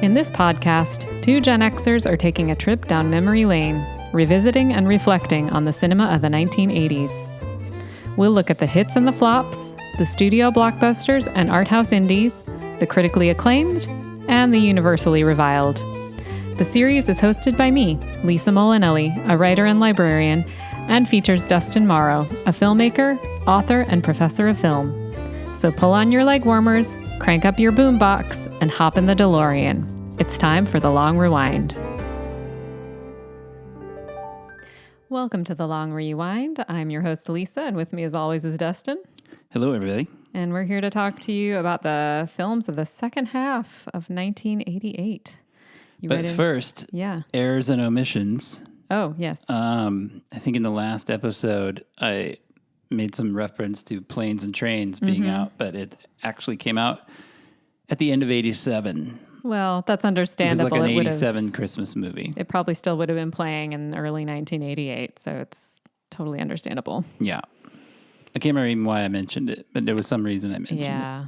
In this podcast, two Gen Xers are taking a trip down memory lane, revisiting and reflecting on the cinema of the 1980s. We'll look at the hits and the flops, the studio blockbusters and art house indies, the critically acclaimed, and the universally reviled. The series is hosted by me, Lisa Molinelli, a writer and librarian, and features Dustin Morrow, a filmmaker, author, and professor of film. So pull on your legwarmers, crank up your boombox, and hop in the DeLorean. It's time for the Long Rewind. Welcome to the Long Rewind. I'm your host, Lisa, and with me as always is Dustin. Hello, everybody. And we're here to talk to you about the films of the second half of 1988. But first, errors and omissions. Oh, yes. I think in the last episode, I made some reference to Planes and Trains being out, but it actually came out at the end of 87. Well, that's understandable. It was like an 87 Christmas movie. It probably still would have been playing in early 1988, so it's totally understandable. Yeah. I can't remember even why I mentioned it, but there was some reason I mentioned it. Yeah.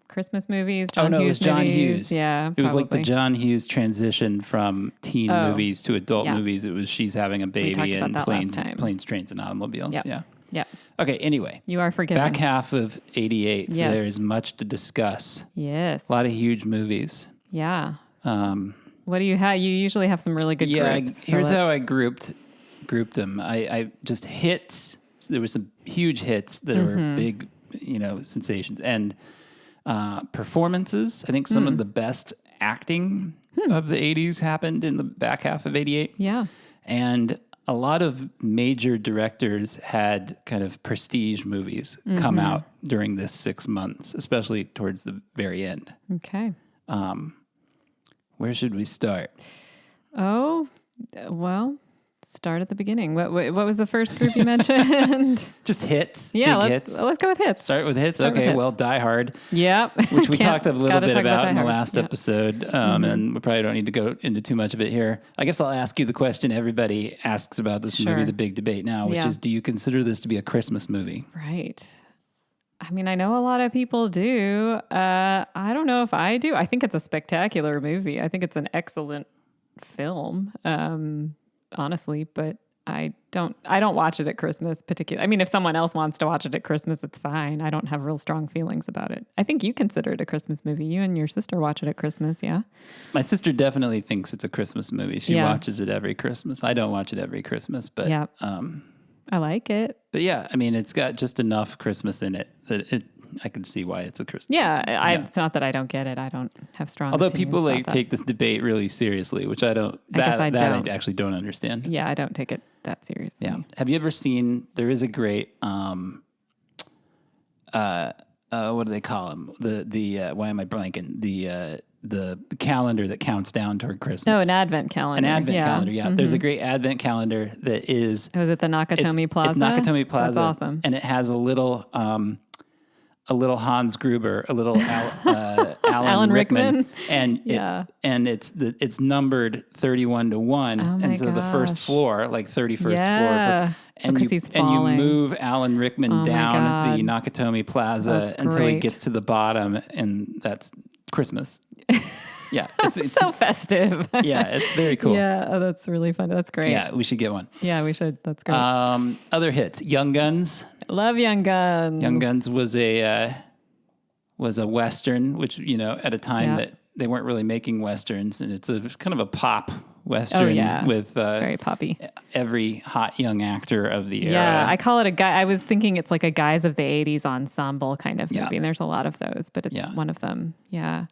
Christmas movies, John Hughes it was John movies. Hughes. Yeah, it was like the John Hughes transition from teen movies to adult movies. It was She's Having a Baby and Planes, Trains, and Automobiles. Yep. Yeah. Yeah. Okay, anyway. You are forgiven. Back half of 88. Yes. There is much to discuss. Yes. A lot of huge movies. Yeah. What do you have? You usually have some really good groups. Here's how I grouped them. I just hits. So there were some huge hits that were big, sensations. And performances. I think some of the best acting of the 80s happened in the back half of 88. Yeah. And a lot of major directors had kind of prestige movies come out during this 6 months, especially towards the very end. Okay. Where should we start? Oh, well, start at the beginning. What was the first group you mentioned? Just hits. Yeah, let's go with hits. Start with hits. Well, Die Hard. Yep. Which we talked a little bit about in the last episode, and we probably don't need to go into too much of it here. I guess I'll ask you the question everybody asks about this movie, the big debate now, which is, do you consider this to be a Christmas movie? Right. I mean, I know a lot of people do. I don't know if I do. I think it's a spectacular movie. I think it's an excellent film, honestly, but I don't watch it at Christmas particularly. I mean, if someone else wants to watch it at Christmas, it's fine. I don't have real strong feelings about it. I think you consider it a Christmas movie. You and your sister watch it at Christmas, yeah? My sister definitely thinks it's a Christmas movie. She watches it every Christmas. I don't watch it every Christmas, but I like it. But yeah, I mean, it's got just enough Christmas in it that I can see why it's a Christmas. Yeah, it's not that I don't get it. I don't have strong. Although people take this debate really seriously, which I don't. I actually don't understand. Yeah, I don't take it that seriously. Yeah. Have you ever seen? There is a great. What do they call them? The why am I blanking? The calendar that counts down toward Christmas. Oh, an advent calendar. An advent calendar, yeah. Mm-hmm. There's a great advent calendar that is... Was it the Nakatomi Plaza? It's Nakatomi Plaza. That's awesome. And it has a little Hans Gruber, a little Alan Rickman. And it's numbered 31 to 1. Oh my and so the first floor, like 31st floor. And you move Alan Rickman down the Nakatomi Plaza until he gets to the bottom, and that's Christmas. Yeah. It's so festive. Yeah, it's very cool. Yeah, that's really fun. That's great. Yeah, we should get one. Yeah, we should. That's great. Other hits. Young Guns. Love Young Guns. Young Guns was a Western, which, at a time that they weren't really making Westerns, and it's a kind of a pop Western with very poppy. Every hot young actor of the era. Yeah, I call it a guy. I was thinking it's like a Guys of the 80s ensemble kind of movie, and there's a lot of those, but it's one of them. Yeah.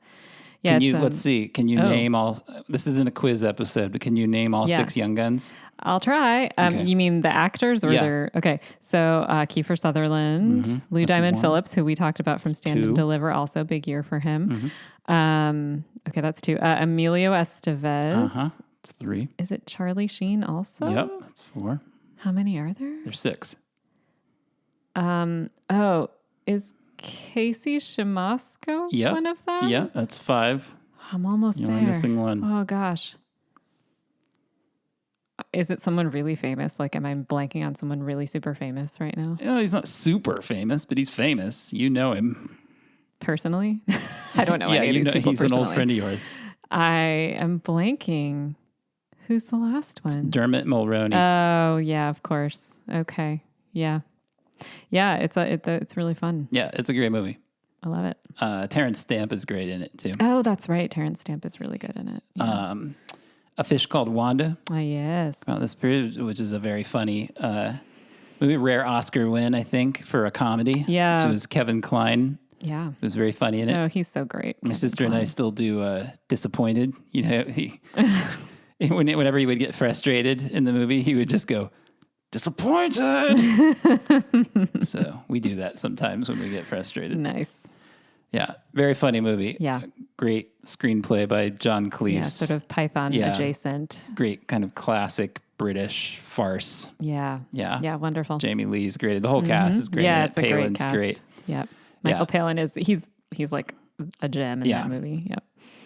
Yeah, let's see. Can you name all? This isn't a quiz episode, but can you name all 6 Young Guns? I'll try. Okay. You mean the actors or their? Okay, so Kiefer Sutherland, Lou Diamond Phillips, who we talked about from Stand and Deliver, also big year for him. Okay, that's 2. Emilio Estevez. That's 3. Is it Charlie Sheen also? Yep, that's 4. How many are there? There's 6. Is Casey Shamasco one of them? Yeah, that's 5. I'm almost there. You're missing 1. Oh, gosh. Is it someone really famous? Like, am I blanking on someone really super famous right now? He's not super famous, but he's famous. You know him. Personally? I don't know any of these people he's personally. An old friend of yours. I am blanking. Who's the last one? It's Dermot Mulroney. Oh, yeah, of course. Okay. Yeah. Yeah, it's really fun. Yeah, it's a great movie. I love it. Terrence Stamp is great in it, too. Oh, that's right. Terrence Stamp is really good in it. Yeah. A Fish Called Wanda. Yes. This period, which is a very funny movie. Rare Oscar win, I think, for a comedy. Yeah. Which was Kevin Kline. Yeah. Who's very funny in it. Oh, he's so great. My sister and I still do Disappointed. You know, whenever he would get frustrated in the movie, he would just go, disappointed. So we do that sometimes when we get frustrated. Nice. Yeah. Very funny movie. Yeah. Great screenplay by John Cleese. Yeah, sort of Python adjacent. Great kind of classic British farce. Yeah. Yeah. Yeah, wonderful. Jamie Lee's great. The whole cast is great. Yeah, it's a Palin's great cast. Great. Yep. Michael Palin he's like a gem in that movie. Yep.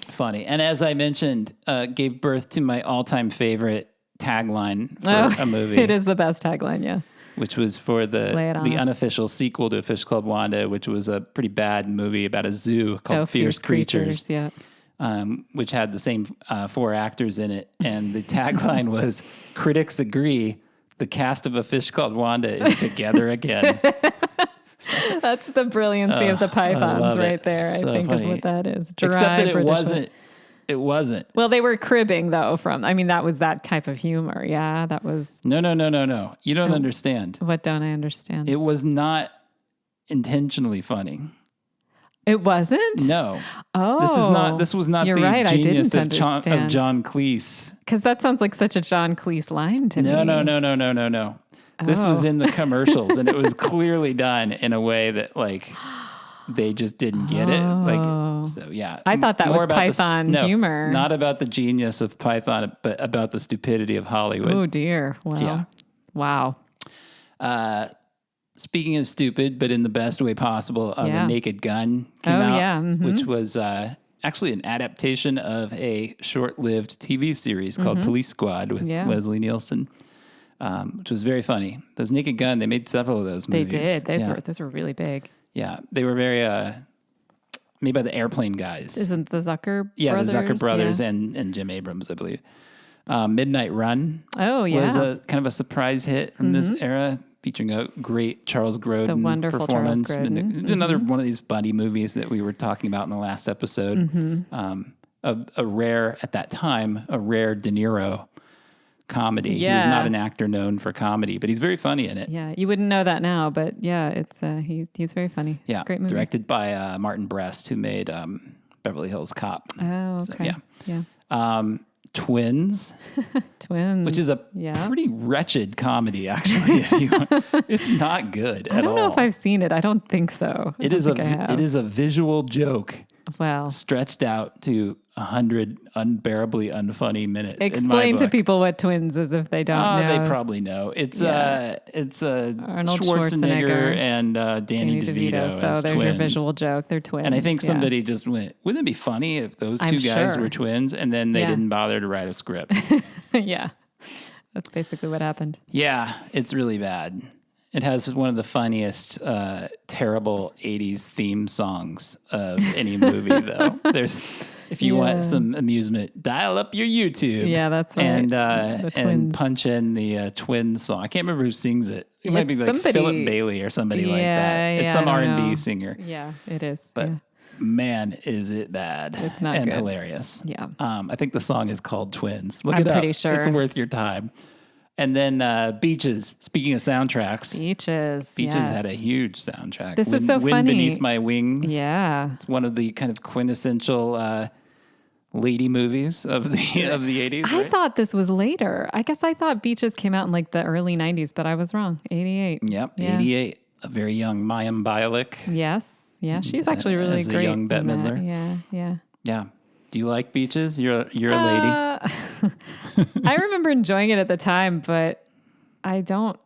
Funny. And as I mentioned, gave birth to my all-time favorite tagline for a movie. It is the best tagline, yeah. Which was for the unofficial sequel to A Fish Called Wanda, which was a pretty bad movie about a zoo called Fierce Creatures. Yeah. Which had the same 4 actors in it. And the tagline was, critics agree, the cast of A Fish Called Wanda is together again. That's the brilliancy of the Pythons right there, so I think funny. is what that is. Except that it wasn't. Well, they were cribbing, though, that was that type of humor. Yeah, that was... No. You don't understand. What don't I understand? It was not intentionally funny. It wasn't? No. Oh. This was not You're the right, genius I of didn't understand. John Cleese. Because that sounds like such a John Cleese line to me. No. This was in the commercials, and it was clearly done in a way that, like, they just didn't get it. Like, so yeah. I thought that was Python humor. Not about the genius of Python, but about the stupidity of Hollywood. Oh dear. Well, yeah. Wow. Speaking of stupid, but in the best way possible, The Naked Gun came out, which was actually an adaptation of a short-lived TV series called Police Squad with Leslie Nielsen. Which was very funny. Those Naked Gun, they made several of those movies. They did. Those were really big. Yeah, they were very made by the Airplane guys. Isn't the Zucker brothers? Yeah, the Zucker brothers and Jim Abrams, I believe. Midnight Run. Oh, yeah. Was a kind of a surprise hit from this era, featuring a great Charles Grodin the wonderful performance. Charles Grodin. Another one of these buddy movies that we were talking about in the last episode. A rare, at that time, De Niro comedy. Yeah. He was not an actor known for comedy, but he's very funny in it. Yeah, you wouldn't know that now, but yeah, it's he's very funny. Yeah, it's a great movie. Directed by Martin Brest, who made Beverly Hills Cop. Oh, okay. So, yeah. Twins. Twins. Which is a pretty wretched comedy, actually. It's not good at all. I don't know if I've seen it. I don't think so. It is a visual joke. Wow. Stretched out to 100 unbearably unfunny minutes. Explain to people what Twins is if they don't know. They probably know. It's Arnold Schwarzenegger and Danny DeVito. So there's twins. your visual joke. They're twins. And I think somebody just went, wouldn't it be funny if those two guys were twins? And then they didn't bother to write a script. Yeah. That's basically what happened. Yeah, it's really bad. It has one of the funniest, terrible 80s theme songs of any movie, though. If you want some amusement, dial up your YouTube. Yeah, that's right. And punch in the Twins song. I can't remember who sings it. It might be like Philip Bailey or somebody like that. It's some R&B singer. Yeah, it is. But man, is it bad. It's not and good. Hilarious. Yeah. I think the song is called Twins. Look it up. I'm pretty sure. It's worth your time. And then Beaches. Speaking of soundtracks. Beaches had a huge soundtrack. This is so funny. Wind Beneath My Wings. Yeah. It's one of the kind of quintessential lady movies of the 80s. I thought this was later. I guess I thought Beaches came out in like the early 90s, but I was wrong. 88. Yep, 88. A very young Mayim Bialik. Yes. Yeah, she's actually really as great. As a young Bette Midler. Yeah. Do you like Beaches? You're a lady. I remember enjoying it at the time, but I don't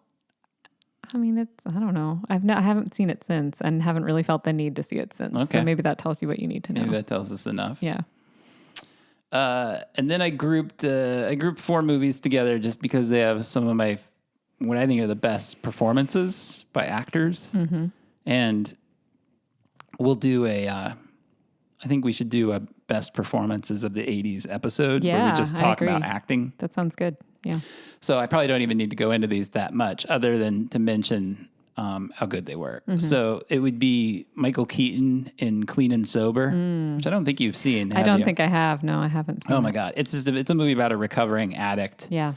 know. I haven't seen it since and haven't really felt the need to see it since. Okay. So maybe that tells you what you need to know. Maybe that tells us enough. Yeah. And then I grouped 4 movies together just because they have some of what I think are the best performances by actors. Mm-hmm. And we'll do a I think we should do a best performances of the 80s episode where we just talk about acting. That sounds good. Yeah. So I probably don't even need to go into these that much other than to mention how good they were. Mm-hmm. So it would be Michael Keaton in Clean and Sober, which I don't think you've seen. I don't think I have. No, I haven't seen it. Oh my God. It's a movie about a recovering addict. Yeah.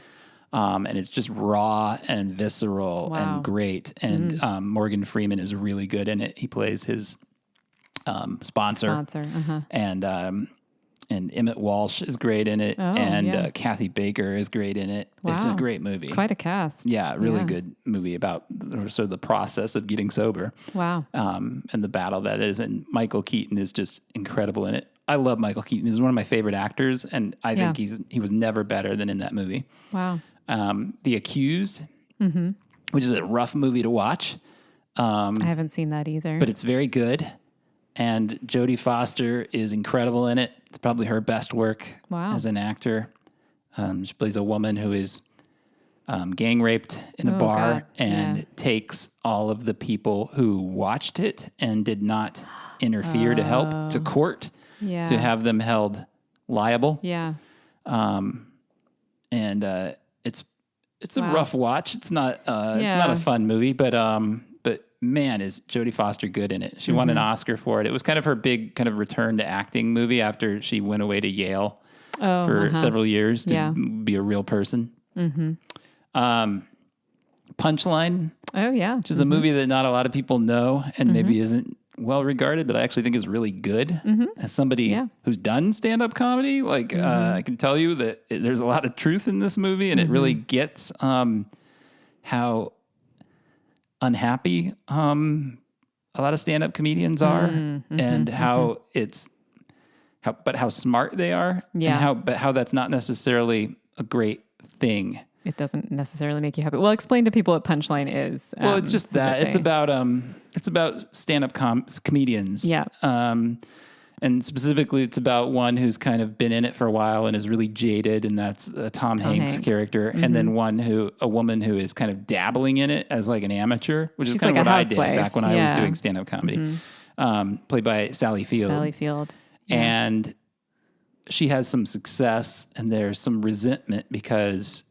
And it's just raw and visceral and great. And Morgan Freeman is really good in it. He plays his sponsor. And Emmett Walsh is great in it. Kathy Baker is great in it. Wow. It's a great movie. Quite a cast. Yeah, really good movie about sort of the process of getting sober. Wow. And the battle that is. And Michael Keaton is just incredible in it. I love Michael Keaton. He's one of my favorite actors, and I think he was never better than in that movie. Wow. The Accused, which is a rough movie to watch. I haven't seen that either. But it's very good. And Jodie Foster is incredible in it. It's probably her best work as an actor. She plays a woman who is gang raped in a bar and takes all of the people who watched it and did not interfere to help to court to have them held liable. Yeah. And it's a rough watch. It's not a fun movie, but man, is Jodie Foster good in it. She won an Oscar for it. It was kind of her big kind of return to acting movie after she went away to Yale for several years to be a real person. Punchline. Oh, yeah. Which is a movie that not a lot of people know and maybe isn't well regarded, but I actually think is really good. As somebody who's done stand-up comedy, I can tell you that there's a lot of truth in this movie, and it really gets how unhappy a lot of stand-up comedians are, and how how smart they are, and how that's not necessarily a great thing. It doesn't necessarily make you happy. Well, explain to people what Punchline is. Well, it's just that it's about stand-up comedians. Yeah. And specifically, it's about one who's kind of been in it for a while and is really jaded, and that's Tom Hanks' character. And then a woman who is kind of dabbling in it as like an amateur, which is kind of what I did back when I was doing stand-up comedy, played by Sally Field. Yeah. And she has some success, and there's some resentment because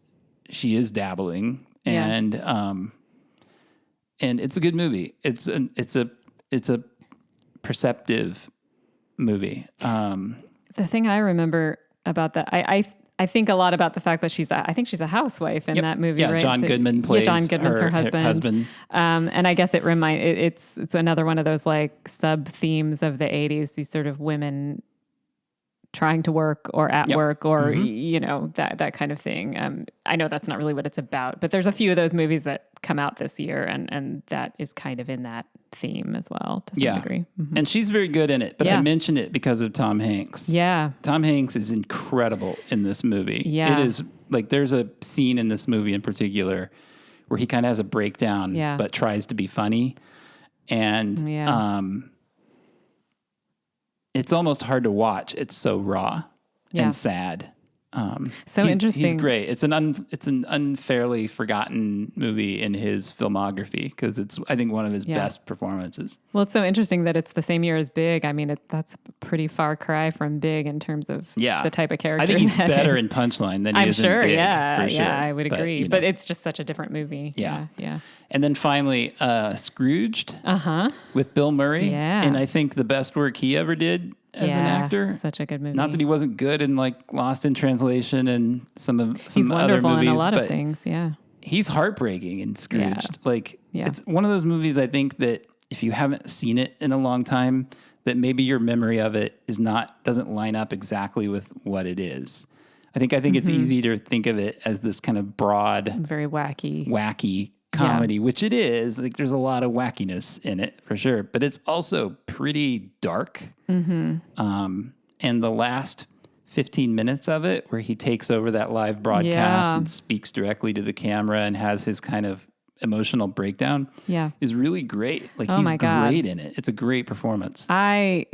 she is dabbling, and it's a good movie. It's a perceptive movie. The thing I remember about that, I think a lot about the fact that she's a housewife in that movie, right? John Goodman plays John Goodman's her husband. And I guess it's another one of those like sub themes of the 80s, these sort of women trying to work or at work or, that kind of thing. I know that's not really what it's about, but there's a few of those movies that come out this year, and that is kind of in that theme as well to some degree. And she's very good in it, but I mention it because of Tom Hanks. Yeah. Tom Hanks is incredible in this movie. Yeah. It is like, there's a scene in this movie in particular where he kind of has a breakdown, but tries to be funny. And, it's almost hard to watch. It's so raw and sad. So interesting. He's great. It's an unfairly forgotten movie in his filmography because it's, I think, one of his best performances. Well, it's so interesting that it's the same year as Big. I mean, that's a pretty far cry from Big in terms of the type of character. I think he's better in Punchline than he is in Big. For sure. Yeah, I would agree. But it's just such a different movie. Yeah. And then finally, Scrooged with Bill Murray. Yeah. And I think the best work he ever did as an actor. Such a good movie. Not that he wasn't good in like Lost in Translation and some other movies. He's wonderful in a lot of things, He's heartbreaking in Scrooged. It's one of those movies I think that if you haven't seen it in a long time, that maybe your memory of it doesn't line up exactly with what it is. I think it's easy to think of it as this kind of broad, very wacky comedy, which it is. Like, there's a lot of wackiness in it for sure, but it's also pretty dark. And the last 15 minutes of it, where he takes over that live broadcast and speaks directly to the camera and has his kind of emotional breakdown, is really great. Like, he's great in it. It's a great performance. I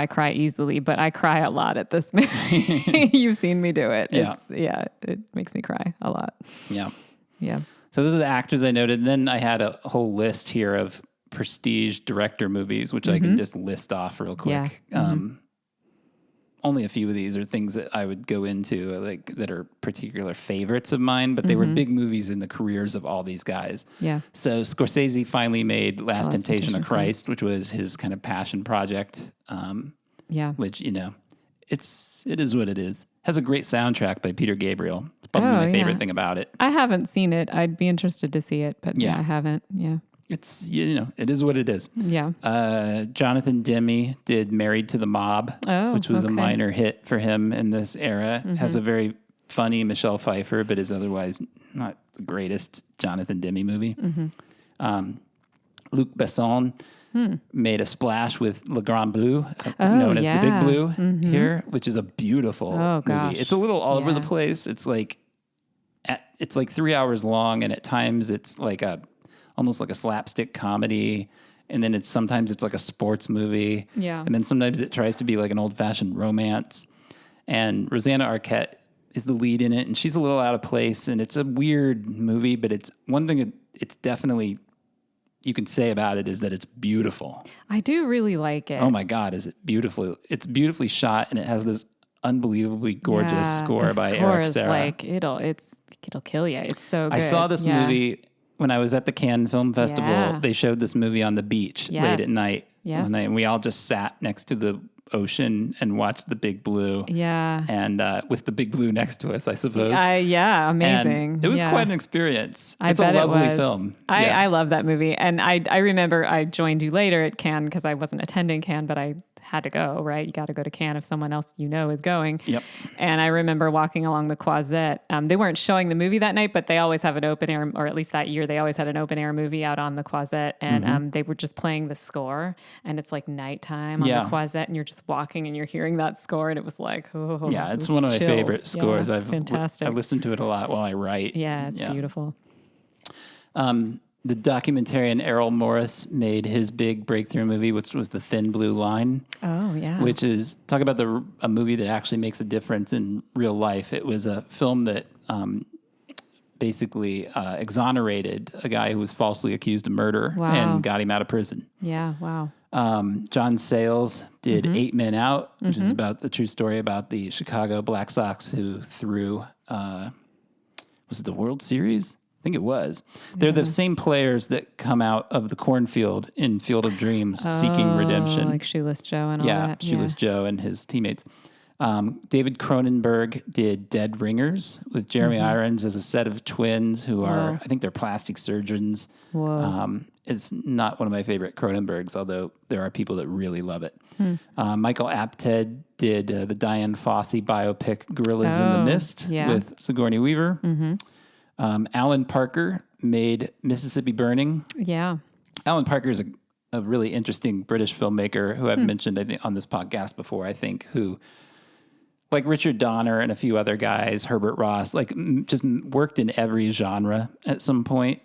cry easily, but I cry a lot at this movie. You've seen me do it. It makes me cry a lot. Yeah. So those are the actors I noted. And then I had a whole list here of prestige director movies, which I can just list off real quick. only a few of these are things that I would go into, like that are particular favorites of mine, but they were big movies in the careers of all these guys. Yeah. So Scorsese finally made Last Temptation of Christ, which was his kind of passion project. Which, you know, it is what it is. Has a great soundtrack by Peter Gabriel. It's probably my favorite thing about it. I haven't seen it. I'd be interested to see it, but I haven't. Yeah. It's, you know, it is what it is. Yeah. Jonathan Demme did Married to the Mob, which was a minor hit for him in this era. Has a very funny Michelle Pfeiffer, but is otherwise not the greatest Jonathan Demme movie. Luc Besson made a splash with Le Grand Bleu, known as the Big Blue here, which is a beautiful movie. It's a little all over the place. It's like 3 hours long, and at times it's like almost like a slapstick comedy, and then sometimes it's like a sports movie, and then sometimes it tries to be like an old-fashioned romance. And Rosanna Arquette is the lead in it, and she's a little out of place, and it's a weird movie, but it's one thing it's definitely you can say about it is that it's beautiful. I do really like it. Oh my God, is it beautiful? It's beautifully shot, and it has this unbelievably gorgeous score by Eric Serra. Like it'll kill you. It's so good. I saw this movie when I was at the Cannes Film Festival. Yeah. They showed this movie on the beach late at night. Yes. One night, and we all just sat next to the ocean and watched the Big Blue. Yeah. And with the Big Blue next to us, I suppose. Amazing. And it was quite an experience. It's bet a lovely it was. film. I love that movie. And I remember I joined you later at Cannes because I wasn't attending Cannes, but I had to go, right? You got to go to Cannes if someone else you know is going. Yep. And I remember walking along the Croisette. They weren't showing the movie that night, but they always have an open air, or at least that year, they always had an open air movie out on the Croisette. And they were just playing the score. And it's like nighttime on the Croisette, and you're just walking and you're hearing that score. And it was like, oh. Yeah, it's one of my favorite scores. Yeah, it's fantastic. I listen to it a lot while I write. Yeah, it's beautiful. The documentarian Errol Morris made his big breakthrough movie, which was The Thin Blue Line. Oh, yeah. Which is, talk about a movie that actually makes a difference in real life. It was a film that basically exonerated a guy who was falsely accused of murder and got him out of prison. Yeah, wow. John Sayles did 8 Men Out, which is about the true story about the Chicago Black Sox who threw, was it the World Series? I think it was. They're the same players that come out of the cornfield in Field of Dreams seeking redemption. Like Shoeless Joe and all that. Shoeless Joe and his teammates. David Cronenberg did Dead Ringers with Jeremy Irons as a set of twins who are, I think they're plastic surgeons. Whoa. It's not one of my favorite Cronenbergs, although there are people that really love it. Michael Apted did the Diane Fossey biopic Gorillas in the Mist with Sigourney Weaver. Alan Parker made Mississippi Burning. Yeah. Alan Parker is a really interesting British filmmaker who I've mentioned, I think, on this podcast before, I think, who, like Richard Donner and a few other guys, Herbert Ross, like just worked in every genre at some point.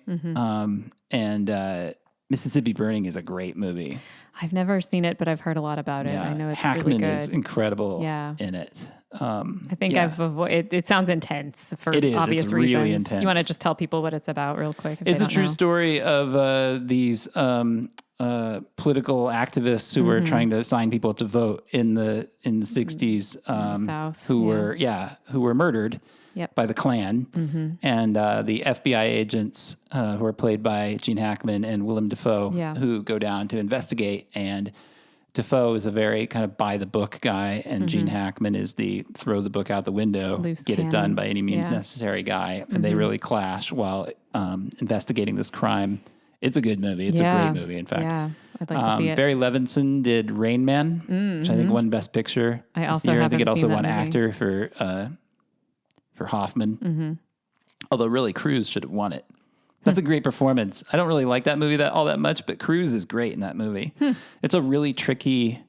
And Mississippi Burning is a great movie. I've never seen it, but I've heard a lot about it. I know it's Hackman really good. Is incredible in it. I think I've avoided it. Sounds intense for it is. obvious it's reasons. Really intense. You want to just tell people what it's about real quick? It's a true story of these political activists who were trying to sign people up to vote in the 60s, South, who were murdered by the Klan, and the FBI agents who are played by Gene Hackman and Willem Dafoe, who go down to investigate. And Dafoe is a very kind of by the book guy, and Gene Hackman is the throw the book out the window, get it done by any means necessary guy. And they really clash while investigating this crime. It's a good movie. It's a great movie, in fact. Yeah, I'd like to see it. Barry Levinson did Rain Man, which I think won Best Picture. I also this year. I think it also won movie. Actor for Hoffman. Although really Cruise should have won it. That's a great performance. I don't really like that movie all that much, but Cruise is great in that movie. It's a really tricky.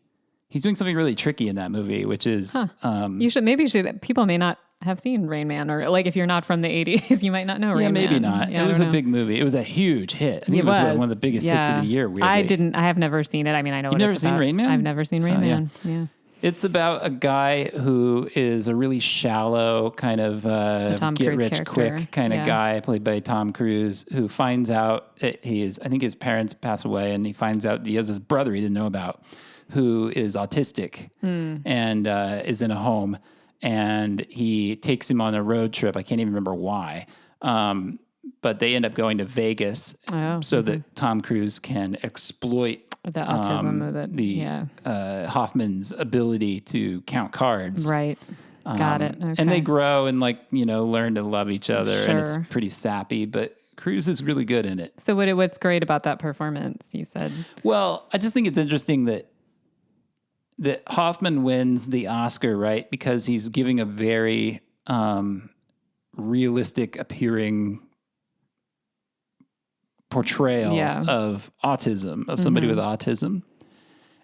He's doing something really tricky in that movie, which is you should. People may not have seen Rain Man, or like if you're not from the 80s, you might not know Rain Man. Yeah, maybe not. It was a big movie. It was a huge hit. I think it was one of the biggest hits of the year. Weirdly. I have never seen it. I mean, I know You've what never it's seen about. Rain Man? I've never seen Rain Man. Yeah. It's about a guy who is a really shallow kind of get-rich-quick kind of guy, played by Tom Cruise, who finds out that I think his parents pass away, and he finds out he has this brother he didn't know about, who is autistic and is in a home, and he takes him on a road trip. I can't even remember why. But they end up going to Vegas so that Tom Cruise can exploit the autism Hoffman's ability to count cards. Right. Got it. Okay. And they grow and learn to love each other, and it's pretty sappy, but Cruise is really good in it. So what's great about that performance, you said? Well, I just think it's interesting that Hoffman wins the Oscar, right? Because he's giving a very realistic appearing portrayal of autism, of somebody with autism.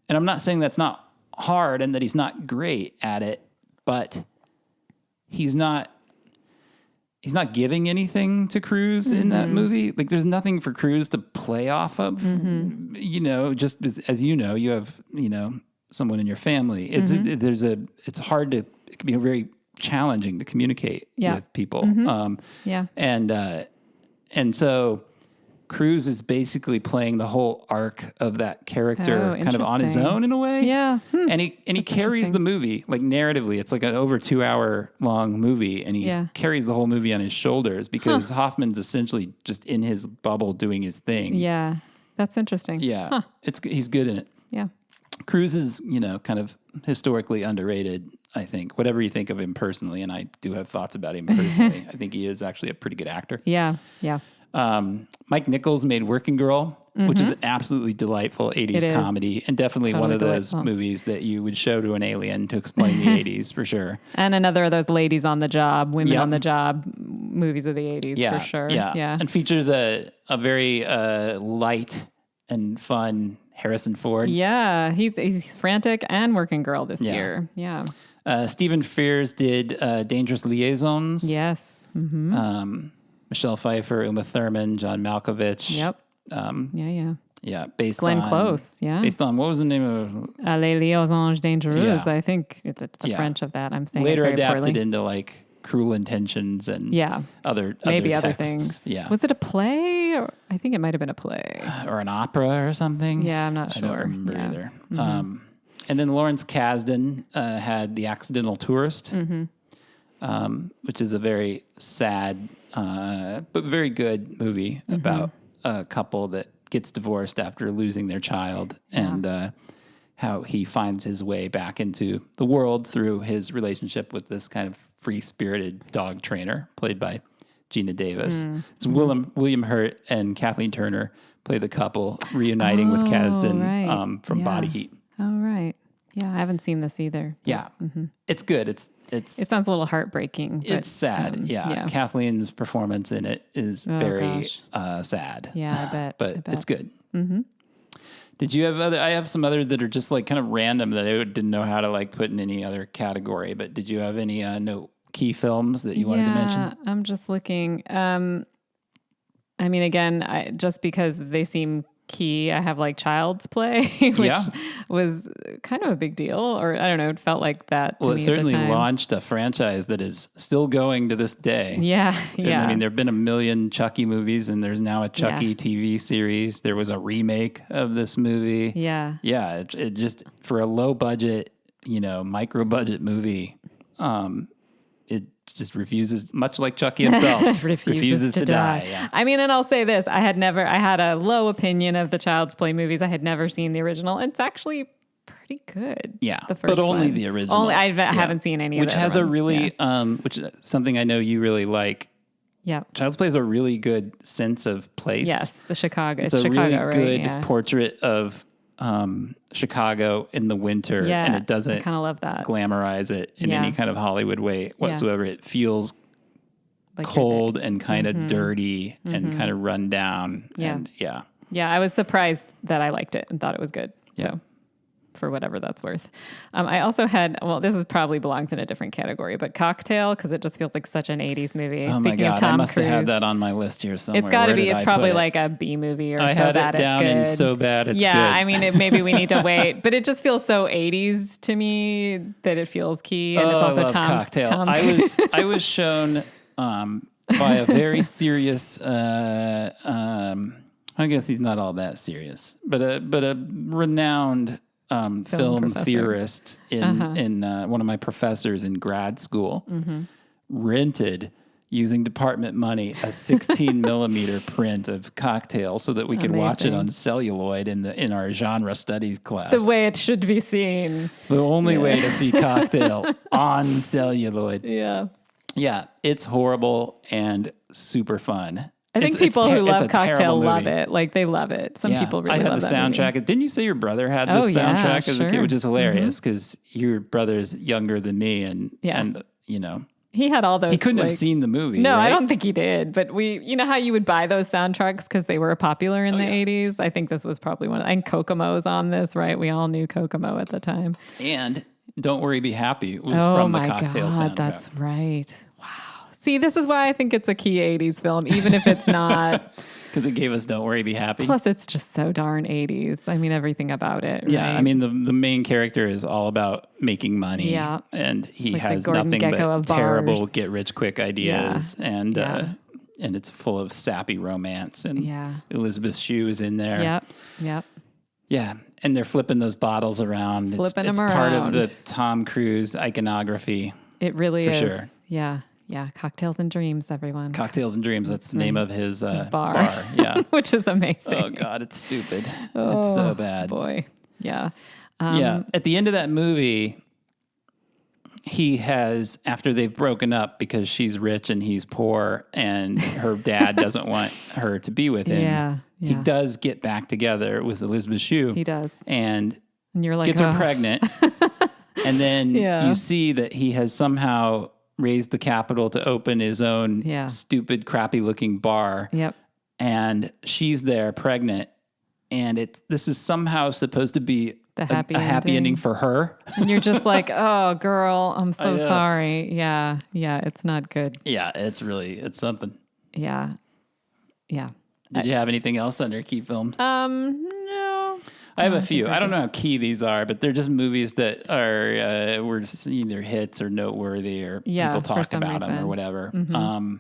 And I'm not saying that's not hard and that he's not great at it, but he's not giving anything to Cruise in that movie. Like, there's nothing for Cruise to play off of. Just as you have, someone in your family. It's hard to, it can be very challenging to communicate with people. And so Cruise is basically playing the whole arc of that character kind of on his own in a way. Yeah. And he carries the movie, like, narratively. It's like an over 2 hour long movie, and he carries the whole movie on his shoulders because Hoffman's essentially just in his bubble doing his thing. Yeah. That's interesting. Yeah. He's good in it. Yeah. Cruise is, kind of historically underrated, I think. Whatever you think of him personally, and I do have thoughts about him personally, I think he is actually a pretty good actor. Yeah. Yeah. Mike Nichols made Working Girl, which is an absolutely delightful 80s comedy, and definitely one of those movies that you would show to an alien to explain the 80s for sure. And another of those ladies on the job, women on the job movies of the 80s for sure. Yeah. And features a very light and fun Harrison Ford. Yeah. He's frantic and Working Girl this year. Yeah. Stephen Frears did Dangerous Liaisons. Yes. Michelle Pfeiffer, Uma Thurman, John Malkovich. Yep. Yeah. Glenn Close. Yeah. Based on, what was the name of? Les Liaisons Dangereuses. I think it's the French of that. I'm saying later it very adapted poorly. into like Cruel Intentions and other things. Yeah. Was it a play? Or, I think it might have been a play or an opera or something. Yeah, I'm not sure. I don't remember either. And then Lawrence Kasdan had The Accidental Tourist, which is a very sad but very good movie about a couple that gets divorced after losing their child and how he finds his way back into the world through his relationship with this kind of free-spirited dog trainer played by Gina Davis. It's William Hurt and Kathleen Turner play the couple reuniting with Kasdan from Body Heat. Oh, right. Yeah, I haven't seen this either. Yeah. It's good. It sounds a little heartbreaking. But, it's sad. Kathleen's performance in it is very sad. Yeah, I bet. But it's good. Did you have I have some other that are just like kind of random that I didn't know how to like put in any other category, but did you have any key films that you wanted to mention? I'm just looking. I mean, again, just because they seem key, I have like Child's Play, which was kind of a big deal, or I don't know, it felt like that to me. Well, it certainly launched a franchise that is still going to this day. Yeah. I mean, there have been a million Chucky movies, and there's now a Chucky TV series. There was a remake of this movie. Yeah. It just, for a low budget, micro budget movie, it just refuses, much like Chucky himself, refuses to die. Yeah. I mean, and I'll say this, I had a low opinion of the Child's Play movies. I had never seen the original. It's actually pretty good. Yeah. The first but only one. The original. I haven't seen any of which has ones. A really, which is something I know you really like. Yeah. Child's Play is a really good sense of place. Yes. The Chicago. It's a Chicago, really good portrait of Chicago in the winter, and it doesn't kind of love that. Glamorize it in any kind of Hollywood way whatsoever. It feels like cold and kind of dirty and kind of run down. Yeah. And I was surprised that I liked it and thought it was good. Yeah. So for whatever that's worth. I also had, this is probably belongs in a different category, but Cocktail, because it just feels like such an 80s movie. Oh Speaking my God, of Tom I must Cruise, have had that on my list here somewhere. It's got to be, it's probably it? like a B movie or I So had Bad it down It's Good. and So Bad It's Good. Yeah, I mean, maybe we need to wait, but it just feels so 80s to me that it feels key. And it's also I love Cocktail. I was shown by a very serious, I guess he's not all that serious, but a renowned film theorist in one of my professors in grad school rented, using department money, a 16 millimeter print of Cocktail so that we could watch it on celluloid in our genre studies class. The way it should be seen. The only way to see Cocktail on celluloid. Yeah. Yeah, it's horrible and super fun. I think people who love Cocktail love it. Like, they love it. Some people really love that. I had the soundtrack. Movie. Didn't you say your brother had the soundtrack as a kid, which is hilarious because your brother's younger than me, and you know. He had all those. He couldn't have seen the movie. No, right? I don't think he did. But you know how you would buy those soundtracks because they were popular in the 80s? I think this was probably one. And Kokomo's on this, right? We all knew Kokomo at the time. And Don't Worry, Be Happy was from the Cocktail soundtrack. That's right. Wow. See, this is why I think it's a key 80s film, even if it's not. Because it gave us Don't Worry, Be Happy. Plus, it's just so darn 80s. I mean, everything about it. Yeah, right? I mean, the main character is all about making money. Yeah. And he like has Gordon nothing Gekko but terrible get-rich-quick ideas. Yeah. And it's full of sappy romance. And Elizabeth Shue is in there. Yep. Yeah, and they're flipping those bottles around. It's part of the Tom Cruise iconography. It really is. For sure. Yeah. Cocktails and Dreams, everyone. Cocktails and Dreams. That's the name of his bar. Yeah. Which is amazing. Oh, God, it's stupid. It's so bad. Boy. Yeah. At the end of that movie, he has, after they've broken up because she's rich and he's poor and her dad doesn't want her to be with him, he does get back together with Elizabeth Shue. He does. And you're like, gets her pregnant. And then you see that he has somehow raised the capital to open his own stupid, crappy-looking bar. Yep. And she's there, pregnant. And this is somehow supposed to be a happy ending for her. And you're just like, oh, girl, I'm so sorry. Yeah, it's not good. Yeah, it's something. Yeah. Did you have anything else under key films? No. I have a few. I don't know how key these are, but they're just movies that were just either hits or noteworthy or people talk about them or whatever. Mm-hmm.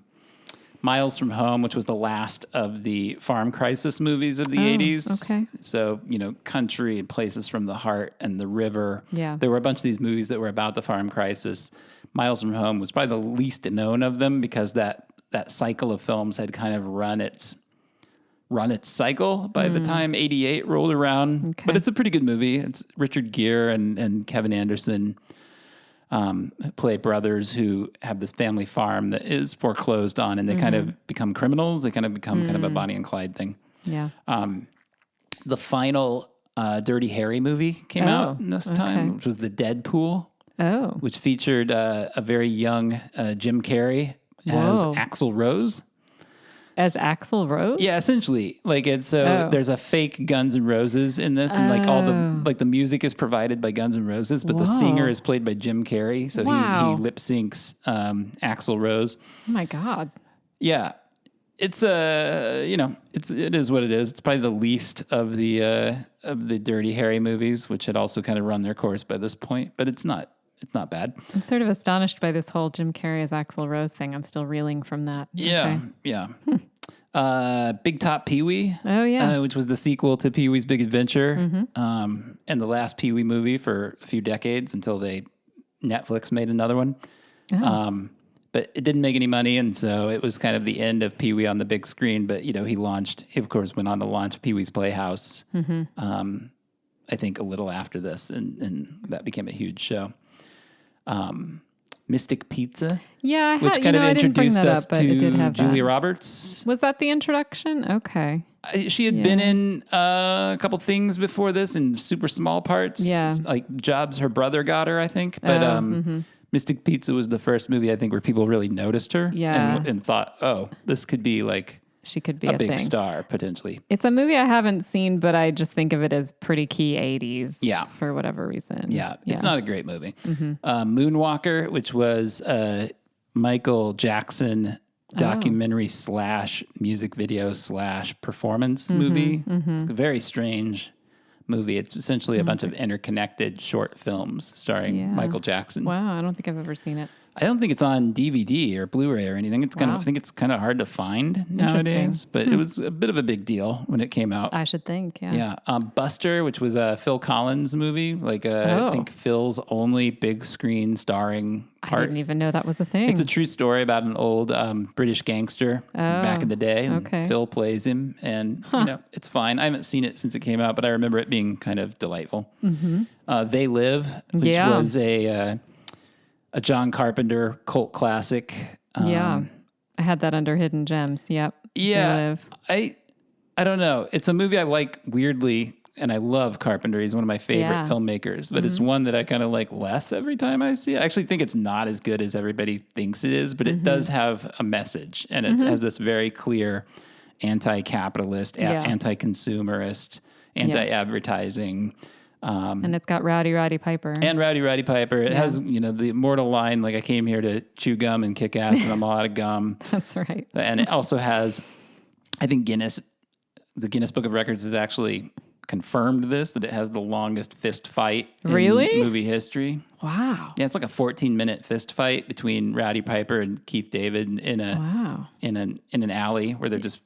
Miles from Home, which was the last of the farm crisis movies of the 80s. Okay. So, Country and Places from the Heart and The River. Yeah. There were a bunch of these movies that were about the farm crisis. Miles from Home was probably the least known of them because that cycle of films had kind of run its cycle by the time 88 rolled around. Okay. But it's a pretty good movie. It's Richard Gere and Kevin Anderson play brothers who have this family farm that is foreclosed on, and they kind of become criminals. They kind of become kind of a Bonnie and Clyde thing. Yeah. The final Dirty Harry movie came out this time, which was The Deadpool. Oh. Which featured a very young Jim Carrey as Axl Rose. As Axl Rose? Yeah, essentially. Like there's a fake Guns N' Roses in this, and like all the music is provided by Guns N' Roses, but the singer is played by Jim Carrey, so he lip syncs Axl Rose. Oh my God. Yeah. It's it is what it is. It's probably the least of the Dirty Harry movies, which had also kind of run their course by this point, but it's not bad. I'm sort of astonished by this whole Jim Carrey as Axl Rose thing. I'm still reeling from that. Yeah, yeah. Big Top Pee-wee. Oh, yeah. Which was the sequel to Pee-wee's Big Adventure. And the last Pee-wee movie for a few decades until Netflix made another one. Oh. But it didn't make any money, and so it was kind of the end of Pee-wee on the big screen. But, he of course, went on to launch Pee-wee's Playhouse, I think a little after this, and that became a huge show. Mystic Pizza. Yeah, which kind of introduced us to Julia that. Roberts. Was that the introduction? Okay. She had been in a couple things before this in super small parts. Yeah. Like jobs her brother got her, I think. But Mystic Pizza was the first movie, I think, where people really noticed her and thought, oh, this could be like she could be a big thing. Star, potentially. It's a movie I haven't seen, but I just think of it as pretty key 80s. Yeah. For whatever reason. Yeah. It's not a great movie. Moonwalker, which was a Michael Jackson documentary / music video / performance movie. It's a very strange movie. It's essentially a bunch of interconnected short films starring Michael Jackson. Wow, I don't think I've ever seen it. I don't think it's on DVD or Blu-ray or anything. It's I think it's kind of hard to find nowadays, but it was a bit of a big deal when it came out. I should think, yeah. Yeah. Buster, which was a Phil Collins movie, I think Phil's only big screen starring part. I didn't even know that was a thing. It's a true story about an old British gangster back in the day. And Phil plays him, and it's fine. I haven't seen it since it came out, but I remember it being kind of delightful. Mm-hmm. They Live, which was a John Carpenter cult classic. I had that under Hidden Gems. Yep. Yeah. I don't know. It's a movie I like weirdly, and I love Carpenter. He's one of my favorite filmmakers, but it's one that I kind of like less every time I see it. I actually think it's not as good as everybody thinks it is, but it does have a message, and it has this very clear anti-capitalist, anti-consumerist, anti-advertising. And it's got Rowdy Piper. And Rowdy Piper. It has, the immortal line, I came here to chew gum and kick ass, and I'm all out of gum. That's right. And it also has, I think the Guinness Book of Records has actually confirmed this, that it has the longest fist fight in movie history. Wow. Yeah, it's like a 14-minute fist fight between Rowdy Piper and Keith David in an alley where they're just...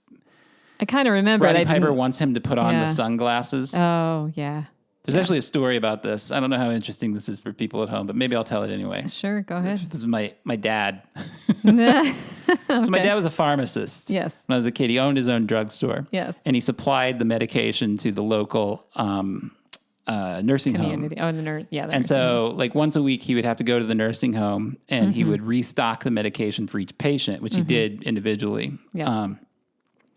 I kind of remember Rowdy Piper wants him to put on the sunglasses. Oh, yeah. There's actually a story about this. I don't know how interesting this is for people at home, but maybe I'll tell it anyway. Sure, go ahead. This is my dad. So my dad was a pharmacist. Yes. When I was a kid, he owned his own drugstore. Yes. And he supplied the medication to the local nursing community. home. Oh, the nurse. Yeah. And so once a week, he would have to go to the nursing home and he would restock the medication for each patient, which he did individually. Yeah.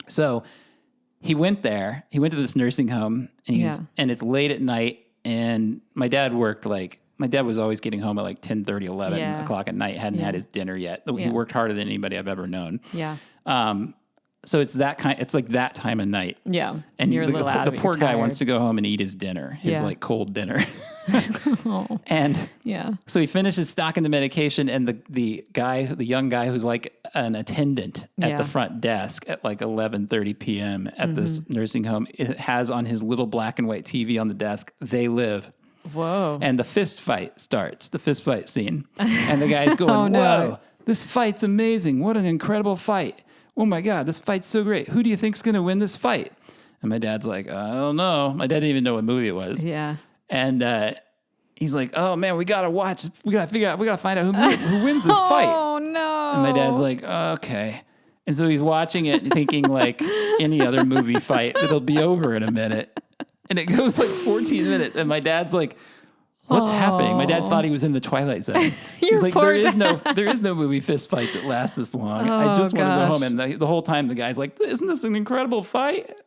So he went there. He went to this nursing home, and it's late at night. And my dad was always getting home at 10:30, 11 o'clock at night. Hadn't had his dinner yet. He worked harder than anybody I've ever known. Yeah. So it's it's like that time of night. Yeah. And the poor guy wants to go home and eat his dinner, his cold dinner. And so he finishes stocking the medication, and the young guy who's like an attendant at the front desk at 11:30 p.m. at this nursing home, it has on his little black and white TV on the desk, They Live. Whoa. And the fist fight starts, the fist fight scene. And the guy's going, whoa, this fight's amazing. What an incredible fight. Oh my God, this fight's so great. Who do you think's going to win this fight? And my dad's like, I don't know. My dad didn't even know what movie it was. Yeah. And he's like, oh man, we got to watch. We got to find out who wins this fight. Oh no. And my dad's like, okay. And so he's watching it thinking any other movie fight, it'll be over in a minute. And it goes 14 minutes. And my dad's like, what's happening? My dad thought he was in the Twilight Zone. He's like, there is no movie fist fight that lasts this long. I just want to go home. And the whole time the guy's like, isn't this an incredible fight?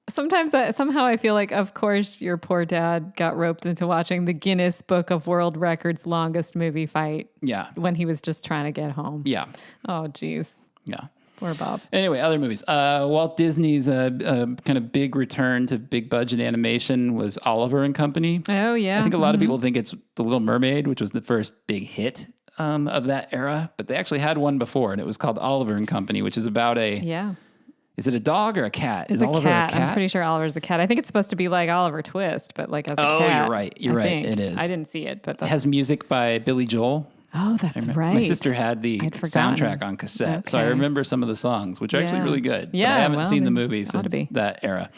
Sometimes somehow I feel like, of course, your poor dad got roped into watching the Guinness Book of World Records longest movie fight. Yeah. When he was just trying to get home. Yeah. Oh, geez. Yeah. Poor Bob. Anyway, other movies. Walt Disney's kind of big return to big budget animation was Oliver and Company. Oh, yeah. I think a lot of people think it's The Little Mermaid, which was the first big hit of that era. But they actually had one before, and it was called Oliver and Company, which is about is it a dog or a cat? It's Oliver a cat. I'm pretty sure Oliver's a cat. I think it's supposed to be like Oliver Twist, but as a cat. Oh, you're right. You're right. It is. I didn't see it, but it has music by Billy Joel. Oh, that's right. My sister had the soundtrack on cassette, so I remember some of the songs, which are actually really good. Yeah, but I haven't seen the movie since that era.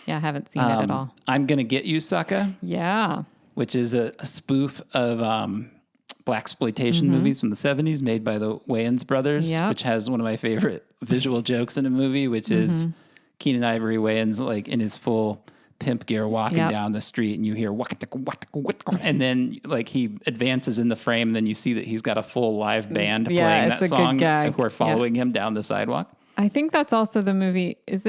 Yeah, I haven't seen it at all. I'm Gonna Get You, Sucker. Yeah. Which is a spoof of blaxploitation movies from the 70s made by the Wayans brothers, which has one of my favorite visual jokes in a movie, which is Keenan Ivory Wayans in his full pimp gear walking down the street, and you hear and then he advances in the frame, and then you see that he's got a full live band playing that song who are following him down the sidewalk. I think that's also the movie. Is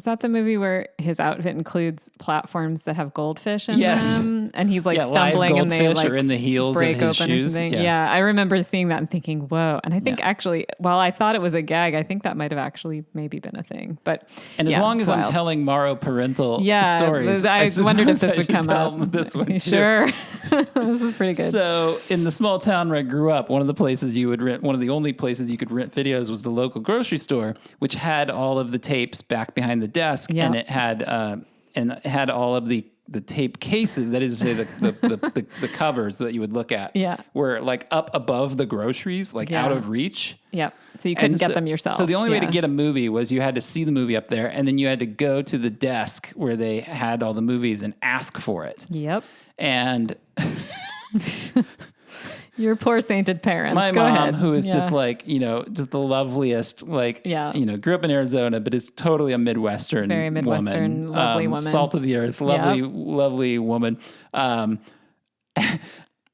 that the movie where his outfit includes platforms that have goldfish in them? And he's stumbling and they are in the heels break of his open shoes. Or something. Yeah, I remember seeing that and thinking, whoa. And I think actually, while I thought it was a gag, I think that might have actually maybe been a thing. But as long as I'm telling Morrow parental stories, I wondered if this would come up. This one too. Sure. This is pretty good. So in the small town where I grew up, one of the only places you could rent videos was the local grocery store, which had all of the tapes back behind the desk, and it had all of the the tape cases, that is to say the covers that you would look at, were like up above the groceries, like out of reach. Yep. So you couldn't get them yourself. So the only way to get a movie was you had to see the movie up there, and then you had to go to the desk where they had all the movies and ask for it. Yep. And your poor sainted parents. My Go mom, ahead. who is just like, just the loveliest, grew up in Arizona, but is totally a Midwestern Very Midwestern, woman. lovely woman. Salt of the earth, lovely woman. I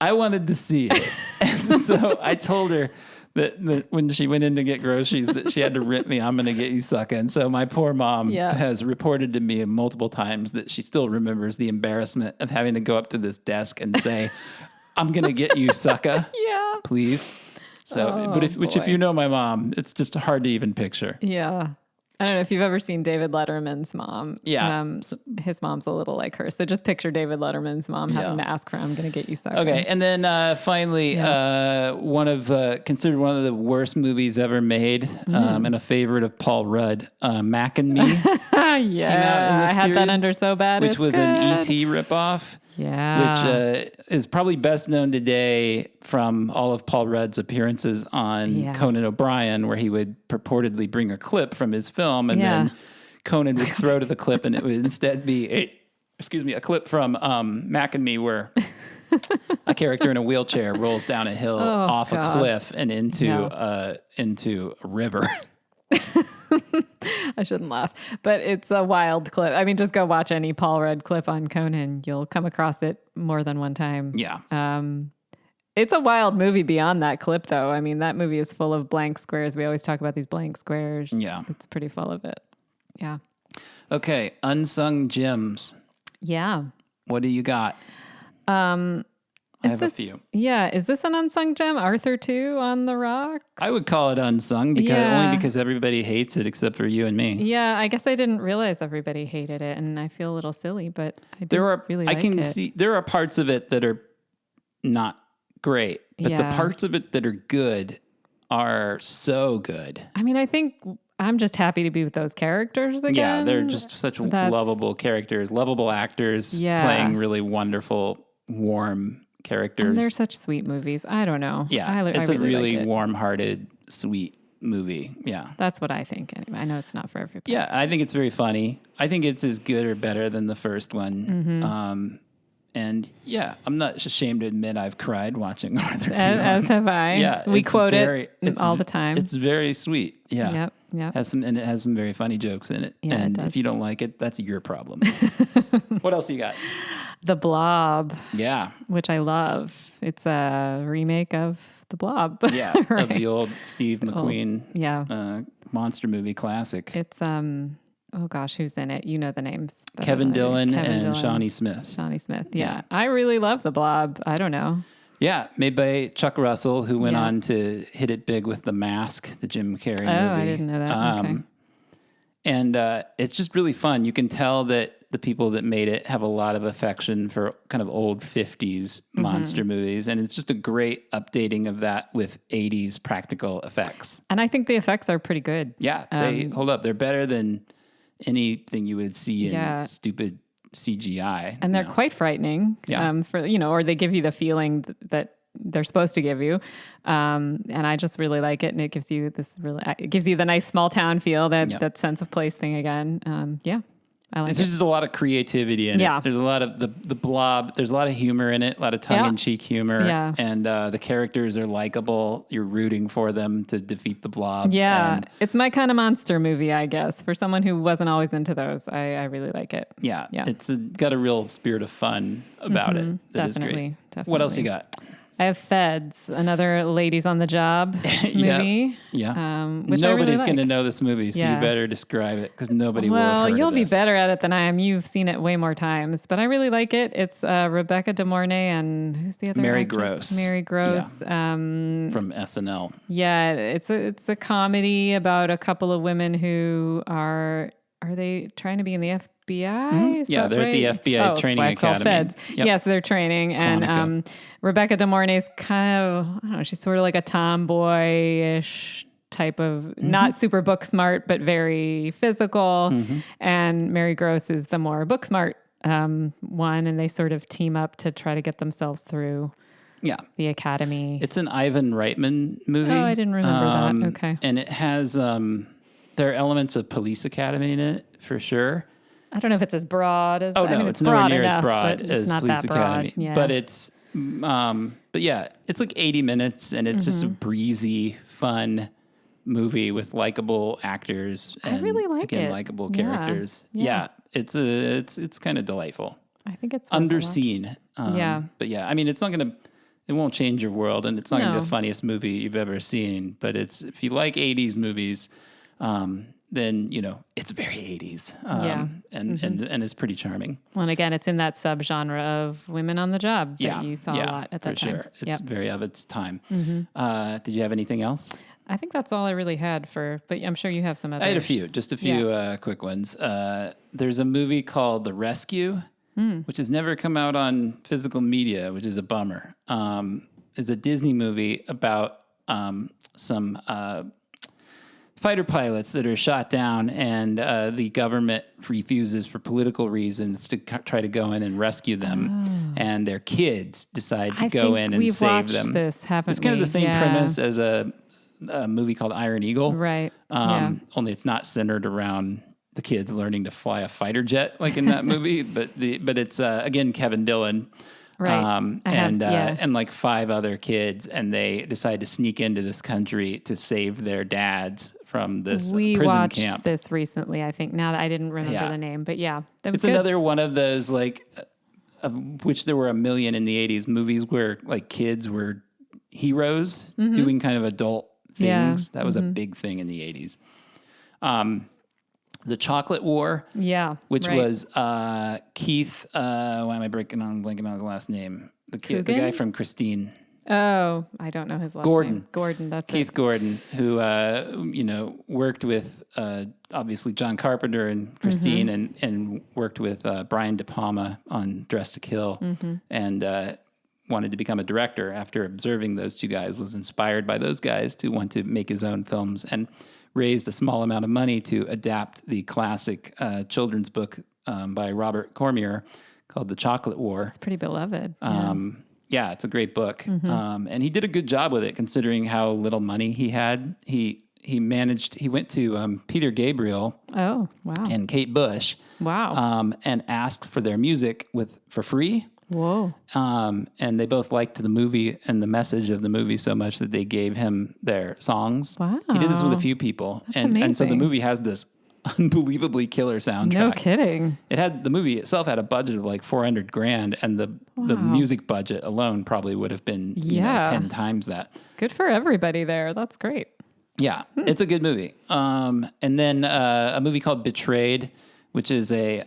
wanted to see it. And so I told her that when she went in to get groceries, that she had to rip me, I'm going to get you, sucker. And so my poor mom has reported to me multiple times that she still remembers the embarrassment of having to go up to this desk and say, I'm going to get you, sucker. Yeah. Please. So, if you know my mom, it's just hard to even picture. Yeah. I don't know if you've ever seen David Letterman's mom. Yeah. His mom's a little like her. So just picture David Letterman's mom having to ask for, I'm going to get you, sucker. Okay. And then finally, considered one of the worst movies ever made, and a favorite of Paul Rudd, Mac and Me. Yeah. Came out in this I had period, that under so bad. Which was an E.T. ripoff. Yeah. Which is probably best known today from all of Paul Rudd's appearances on Conan O'Brien, where he would purportedly bring a clip from his film, and then Conan would throw to the clip, and it would instead be a clip from Mac and Me, where a character in a wheelchair rolls down a hill off a cliff and into a river. I shouldn't laugh, but it's a wild clip. I mean, just go watch any Paul Rudd clip on Conan. You'll come across it more than one time. Yeah. It's a wild movie beyond that clip, though. I mean, that movie is full of blank squares. We always talk about these blank squares. Yeah. It's pretty full of it. Yeah. Okay. Unsung gems. Yeah. What do you got? I have a few. Yeah. Is this an unsung gem? Arthur 2 on the Rocks? I would call it unsung only because everybody hates it except for you and me. Yeah. I guess I didn't realize everybody hated it, and I feel a little silly, but I do really like it. See there are parts of it that are not great, but the parts of it that are good are so good. I mean, I think I'm just happy to be with those characters again. Yeah, they're just such lovable characters, lovable actors playing really wonderful, warm characters. And they're such sweet movies. I don't know. Yeah, it's a really like warm-hearted, sweet movie. Yeah. That's what I think. Anyway, I know it's not for everybody. Yeah, I think it's very funny. I think it's as good or better than the first one. Mm-hmm. And yeah, I'm not ashamed to admit I've cried watching Arthur 2. As have I. Yeah, we quote it all the time. It's very sweet. Yeah. Yep. It has some very funny jokes in it. Yeah, and if you don't like it, that's your problem. What else you got? The Blob. Yeah. Which I love. It's a remake of The Blob. Yeah, right? Of the old Steve McQueen monster movie classic. It's oh gosh, who's in it? You know the names. Kevin Dillon and Shawnee Smith. Shawnee Smith, yeah. I really love The Blob. I don't know. Yeah, made by Chuck Russell, who went on to hit it big with The Mask, the Jim Carrey movie. Oh, I didn't know that. Okay. And it's just really fun. You can tell that the people that made it have a lot of affection for kind of old 50s monster movies. And it's just a great updating of that with 80s practical effects. And I think the effects are pretty good. Yeah, they hold up. They're better than anything you would see in stupid CGI. And they're quite frightening. Yeah. Or they give you the feeling that they're supposed to give you. And I just really like it. And it gives you the nice small town feel, that sense of place thing again. I like it. There's just a lot of creativity in it. There's a lot of the Blob. There's a lot of humor in it, a lot of tongue-in-cheek humor. Yeah. And the characters are likable. You're rooting for them to defeat the Blob. Yeah. And it's my kind of monster movie, I guess. For someone who wasn't always into those, I really like it. Yeah. It's got a real spirit of fun about it. That is great. Definitely. What else you got? I have Feds, another Ladies on the Job movie. Which nobody's going to know this movie, so you better describe it because nobody will have heard of this. Well, you'll be better at it than I am. You've seen it way more times, but I really like it. It's Rebecca De Mornay and who's the other Mary actress? Gross. Mary Gross. From SNL. Yeah, it's a comedy about a couple of women who are they trying to be in the FBI? Mm-hmm. Yeah, they're right? at the FBI training academy. It's called Feds. Yep. Yeah, so they're training. And Rebecca De Mornay's kind of, I don't know, she's sort of like a tomboyish type of, not super book smart, but very physical. Mm-hmm. And Mary Gross is the more book smart one, and they sort of team up to try to get themselves through the academy. It's an Ivan Reitman movie. Oh, I didn't remember that. Okay. And it has, there are elements of Police Academy in it, for sure. I don't know if it's as broad as... It's nowhere near as broad as not Police that broad. Academy. Yeah. But it's, it's like 80 minutes, and it's just a breezy, fun movie with likable actors. And, I really like it. Likable characters. Yeah. It's kind of delightful. I think it's underseen. But it's not going to... It won't change your world, and it's not going to be the funniest movie you've ever seen. But if you like 80s movies, then, it's very 80s. And it's pretty charming. Well, and again, it's in that subgenre of women on the job that you saw a lot at that time. For sure. It's very of its time. Did you have anything else? I think that's all I really had but I'm sure you have some others. I had just a few quick ones. There's a movie called The Rescue, which has never come out on physical media, which is a bummer. It's a Disney movie about some fighter pilots that are shot down, and the government refuses for political reasons to try to go in and rescue them. And their kids decide to go in and save them. This, haven't it's kind of the same premise as a movie called Iron Eagle. Right. Only it's not centered around the kids learning to fly a fighter jet like in that movie, but it's again Kevin Dillon, right? And like 5 other kids, and they decide to sneak into this country to save their dads from this prison camp. We watched this recently, I think. Now that I didn't remember the name, but it's another one of those of which there were a million in the 80s movies where like kids were heroes doing kind of adult things. That was a big thing in the 80s. The Chocolate War, which was Keith. Why am I blanking on his last name? The guy from Christine. Oh, I don't know his last name. Gordon. That's Keith Gordon, who worked with obviously John Carpenter and Christine, and worked with Brian De Palma on Dress to Kill, and wanted to become a director after observing those two guys. Was inspired by those guys to want to make his own films, and raised a small amount of money to adapt the classic children's book by Robert Cormier called The Chocolate War. It's pretty beloved. It's a great book. And he did a good job with it considering how little money he had. He went to Peter Gabriel and Kate Bush and asked for their music for free. Whoa. And they both liked the movie and the message of the movie so much that they gave him their songs. Wow. He did this with a few people. That's amazing. And so the movie has this unbelievably killer soundtrack. No kidding. The movie itself had a budget of like $400,000, and the music budget alone probably would have been 10 times that. Good for everybody there. That's great. Yeah, it's a good movie. And then a movie called Betrayed, which is a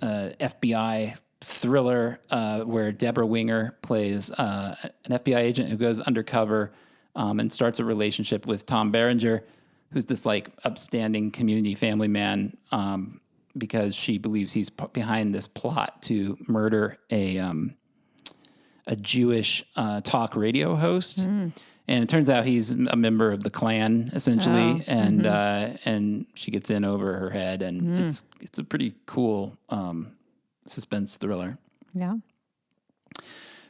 FBI thriller where Deborah Winger plays an FBI agent who goes undercover and starts a relationship with Tom Berenger, who's this like upstanding community family man, because she believes he's behind this plot to murder a Jewish talk radio host. And it turns out he's a member of the Klan, essentially, and she gets in over her head, and it's a pretty cool suspense thriller. Yeah. All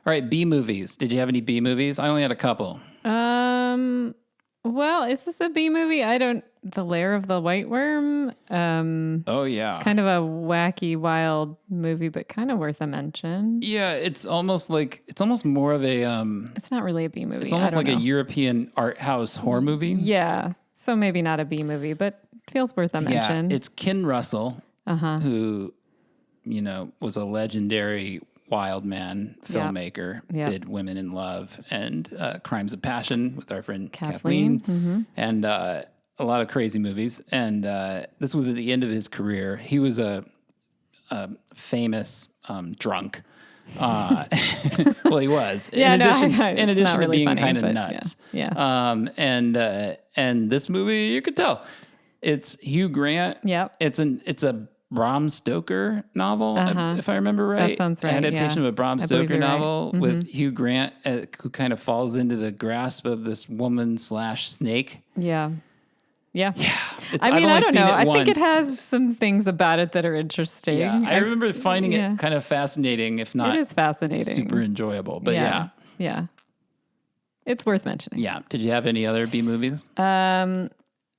right, B movies. Did you have any B movies? I only had a couple. Well, is this a B movie? The Lair of the White Worm. Oh yeah. Kind of a wacky, wild movie, but kind of worth a mention. Yeah, it's almost more of a it's not really a B movie. It's almost like a European art house horror movie. Yeah. So maybe not a B movie, but feels worth a mention. Yeah, it's Ken Russell, who was a legendary wild man filmmaker. Did Women in Love and Crimes of Passion with our friend Kathleen. And a lot of crazy movies. And this was at the end of his career. He was a famous drunk. Well, he was. In addition to being kind of nuts. Yeah. And this movie, you could tell. It's Hugh Grant. Yeah. It's a Bram Stoker novel, if I remember right. That sounds right. Adaptation of a Bram Stoker novel with Hugh Grant, who kind of falls into the grasp of this woman/snake. Yeah. Yeah. I mean, I don't know. I think it has some things about it that are interesting. Yeah, I remember finding it kind of fascinating, if not it is fascinating, super enjoyable. But yeah. It's worth mentioning. Yeah. Did you have any other B movies?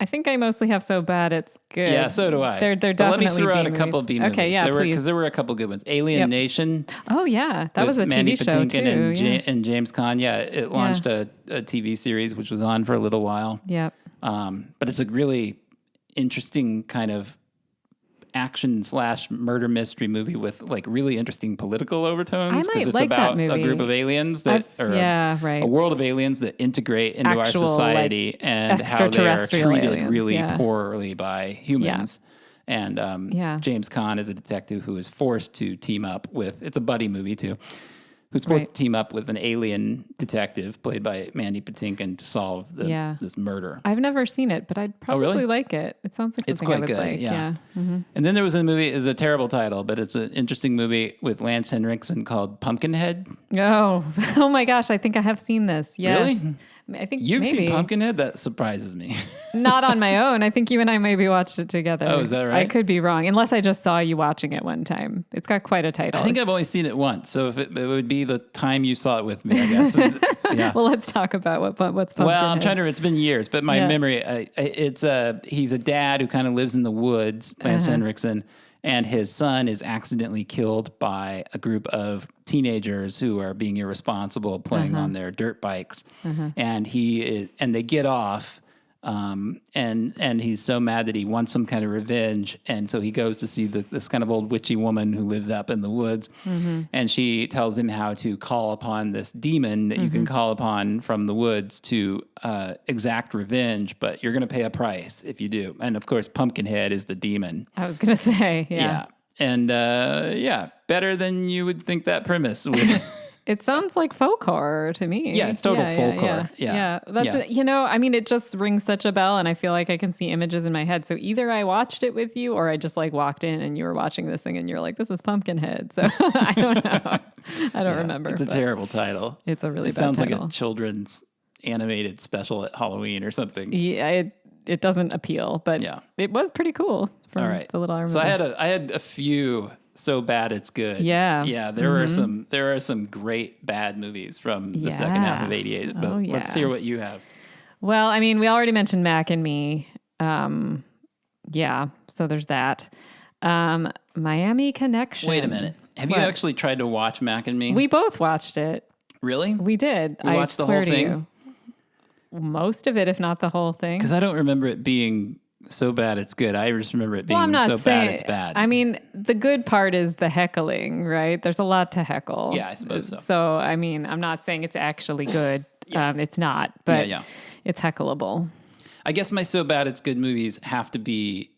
I think I mostly have So Bad It's Good. Yeah, so do I. They're definitely let me throw out B-movies. a couple B movies. Okay, yeah, please. Because there were a couple good ones. Alien Nation. Oh, yeah. That was a Mandy TV show, Patinkin too. and James Caan. Yeah, it launched a TV series, which was on for a little while. Yep. But it's a really interesting kind of action/murder mystery movie with like really interesting political overtones, because it's about a group of aliens a world of aliens that integrate into our society, and how they are treated really poorly by humans. And James Caan is a detective who is forced to team up with, it's a buddy movie too, who's supposed to team up with an alien detective played by Mandy Patinkin to solve this murder. I've never seen it, but I'd probably like it. It sounds like something I would like. Yeah. Mm-hmm. And then there was a movie, it's a terrible title, but it's an interesting movie with Lance Henriksen called Pumpkinhead. Oh my gosh, I think I have seen this. Yes. Really? I think you've seen Pumpkinhead? That surprises me. Not on my own. I think you and I maybe watched it together. Oh, is that right? I could be wrong, unless I just saw you watching it one time. It's got quite a title. I think I've only seen it once, so if it would be the time you saw it with me, I guess. Yeah. Well, let's talk about what's Pumpkinhead. Well, I'm trying to. It's been years, but my memory. He's a dad who kind of lives in the woods, Lance Henriksen. And his son is accidentally killed by a group of teenagers who are being irresponsible, playing on their dirt bikes. And they get off, and he's so mad that he wants some kind of revenge. And so he goes to see this kind of old witchy woman who lives up in the woods. And she tells him how to call upon this demon that you can call upon from the woods to exact revenge, but you're going to pay a price if you do. And of course, Pumpkinhead is the demon. I was going to say, yeah. And better than you would think that premise would. It sounds like folk horror to me. Yeah, it's total folk horror. Yeah. That's I mean, it just rings such a bell, and I feel like I can see images in my head. So either I watched it with you, or I just like walked in and you were watching this thing and you're like, this is Pumpkinhead. So I don't know. I don't remember. It's a terrible title. It's a really bad title. It sounds like a children's animated special at Halloween or something. Yeah, it doesn't appeal, but it was pretty cool. All right. The little I remember. So I had a few So Bad It's Good. Yeah. There are some great bad movies from the second half of '88. But let's hear what you have. Well, I mean, we already mentioned Mac and Me. So there's that. Miami Connection. Wait a minute. Have you actually tried to watch Mac and Me? We both watched it. Really? We did. We watched the whole thing? Most of it, if not the whole thing. Because I don't remember it being so bad it's good. I just remember it being bad it's bad. I mean, the good part is the heckling, right? There's a lot to heckle. Yeah, I suppose so. So, I mean, I'm not saying it's actually good. It's not, but it's heckleable. I guess my so bad it's good movies have to be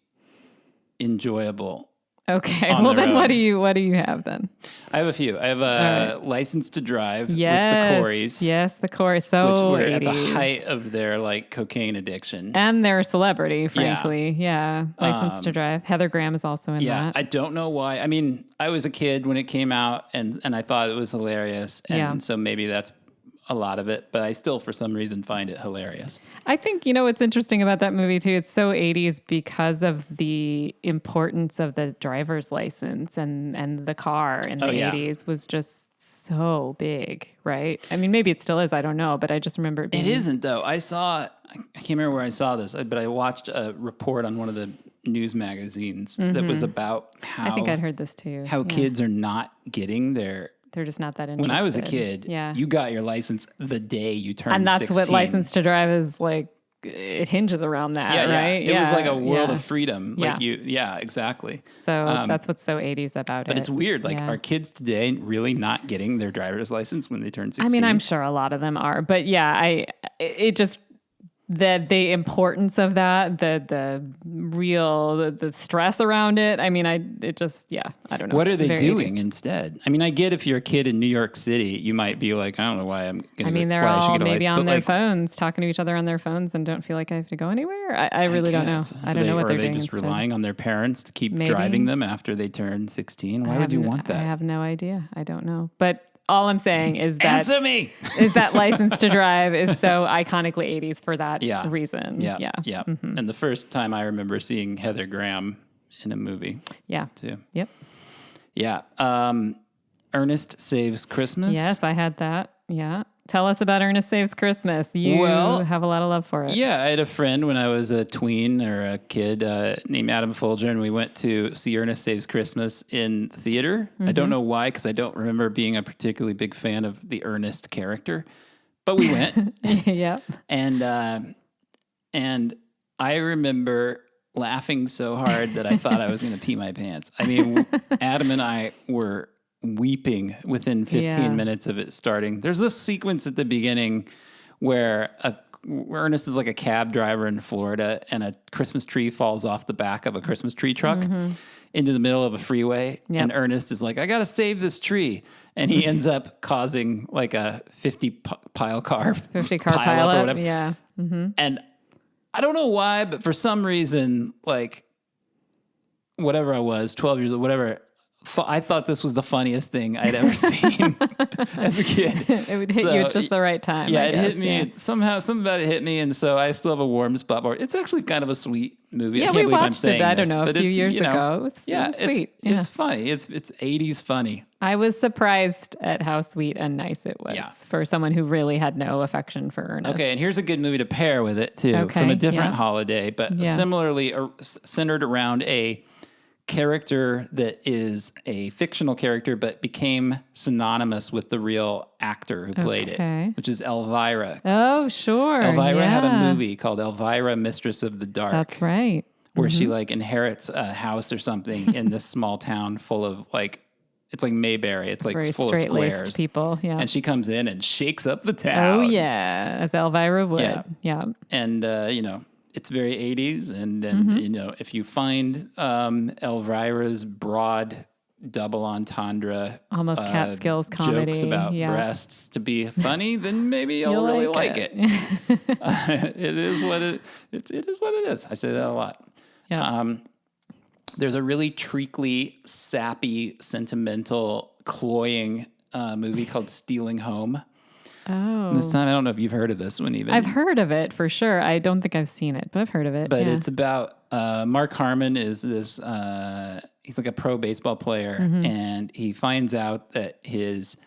enjoyable. Okay. Well, then what do you have then? I have a few. I have License to Drive with the Coreys. Yes, the Coreys. So which were 80s. at the height of their like cocaine addiction. And their celebrity, frankly. Yeah. License to Drive. Heather Graham is also in that. I don't know why. I mean, I was a kid when it came out and I thought it was hilarious. And so maybe that's a lot of it, but I still, for some reason, find it hilarious. I think, what's interesting about that movie, too, it's so 80s because of the importance of the driver's license and the car in the 80s was just so big, right? I mean, maybe it still is. I don't know, but I just remember it being... It isn't, though. I can't remember where I saw this, but I watched a report on one of the news magazines that was about how... I think I'd heard this, too. How kids are not getting their... They're just not that interested. When I was a kid, you got your license the day you turned 16. And that's what License to Drive is like. It hinges around that, right? It was like a world of freedom. Like exactly. So that's what's so 80s about it. But it's weird. Like, are kids today really not getting their driver's license when they turn 16? I mean, I'm sure a lot of them are. But it just... The importance of that, the real, the stress around it. I mean, I don't know. What are they doing instead? I mean, I get if you're a kid in New York City, you might be like, I don't know why I'm going to. I mean, they're all maybe on their phones, talking to each other on their phones and don't feel like I have to go anywhere. I really don't know. I don't know what they're doing. Are they just relying on their parents to keep driving them after they turn 16? Why would you want that? I have no idea. I don't know. But all I'm saying is that answer me is that License to Drive is so iconically 80s for that reason. Yeah. Mm-hmm. And the first time I remember seeing Heather Graham in a movie. Yeah. Too. Yep. Yeah. Ernest Saves Christmas. Yes, I had that. Yeah. Tell us about Ernest Saves Christmas. You have a lot of love for it. Yeah, I had a friend when I was a tween or a kid named Adam Folger, and we went to see Ernest Saves Christmas in theater. Mm-hmm. I don't know why, because I don't remember being a particularly big fan of the Ernest character, but we went. Yeah. And I remember laughing so hard that I thought I was going to pee my pants. I mean, Adam and I were weeping within 15 minutes of it starting. There's this sequence at the beginning where Ernest is like a cab driver in Florida, and a Christmas tree falls off the back of a Christmas tree truck into the middle of a freeway. Yep. And Ernest is like, I got to save this tree. And he ends up causing like a 50 car pile up or whatever. Yeah. Mm-hmm. And I don't know why, but for some reason, like whatever I was, 12 years old, whatever, I thought this was the funniest thing I'd ever seen as a kid. It would hit you at just the right time. Yeah, it hit me. Yeah. Somehow, something about it hit me, and so I still have a warm spot for it. It's actually kind of a sweet movie. Yeah, I can't we believe I'm watched saying it, I this, don't know, a few years ago. It was sweet. It's funny. It's 80s funny. I was surprised at how sweet and nice it was for someone who really had no affection for Ernest. Okay, and here's a good movie to pair with it, too, from a different holiday, but similarly centered around a character that is a fictional character but became synonymous with the real actor who played it, which is Elvira. Oh, sure. Elvira had a movie called Elvira, Mistress of the Dark. That's right. Where she like inherits a house or something in this small town full of like, it's like Mayberry. It's like very full of squares. People, And she comes in and shakes up the town. Oh, yeah, as Elvira would. Yeah. And, it's very 80s, and if you find Elvira's broad double entendre, almost Catskills comedy, jokes about breasts to be funny, then maybe you'll really like it. It is what it is. I say that a lot. Yeah. There's a really treacly, sappy, sentimental, cloying movie called Stealing Home. Oh. And this time, I don't know if you've heard of this one even. I've heard of it for sure. I don't think I've seen it, but I've heard of it. But it's about Mark Harmon is this, he's like a pro baseball player, and he finds out that his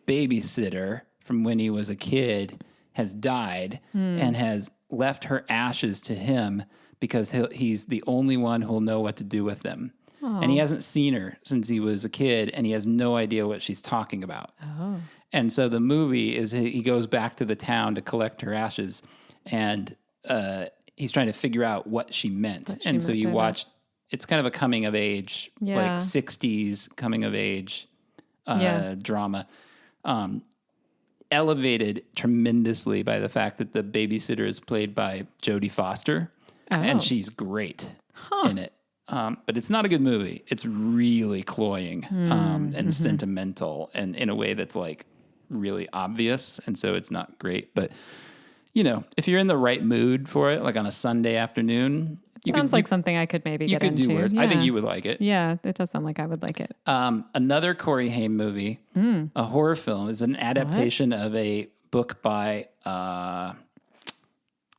babysitter from when he was a kid has died and has left her ashes to him because he's the only one who'll know what to do with them. Oh. And he hasn't seen her since he was a kid, and he has no idea what she's talking about. Oh. And so the movie is he goes back to the town to collect her ashes, and he's trying to figure out what she meant. And so you watch, it's kind of a coming of age, like 60s coming of age drama, elevated tremendously by the fact that the babysitter is played by Jodie Foster, and she's great in it. But it's not a good movie. It's really cloying and sentimental, and in a way that's like really obvious. And so it's not great. But, if you're in the right mood for it, like on a Sunday afternoon. Sounds like something I could maybe get into. You could do worse. Yeah. I think you would like it. Yeah, it does sound like I would like it. Another Corey Haim movie, a horror film, is an adaptation of a book by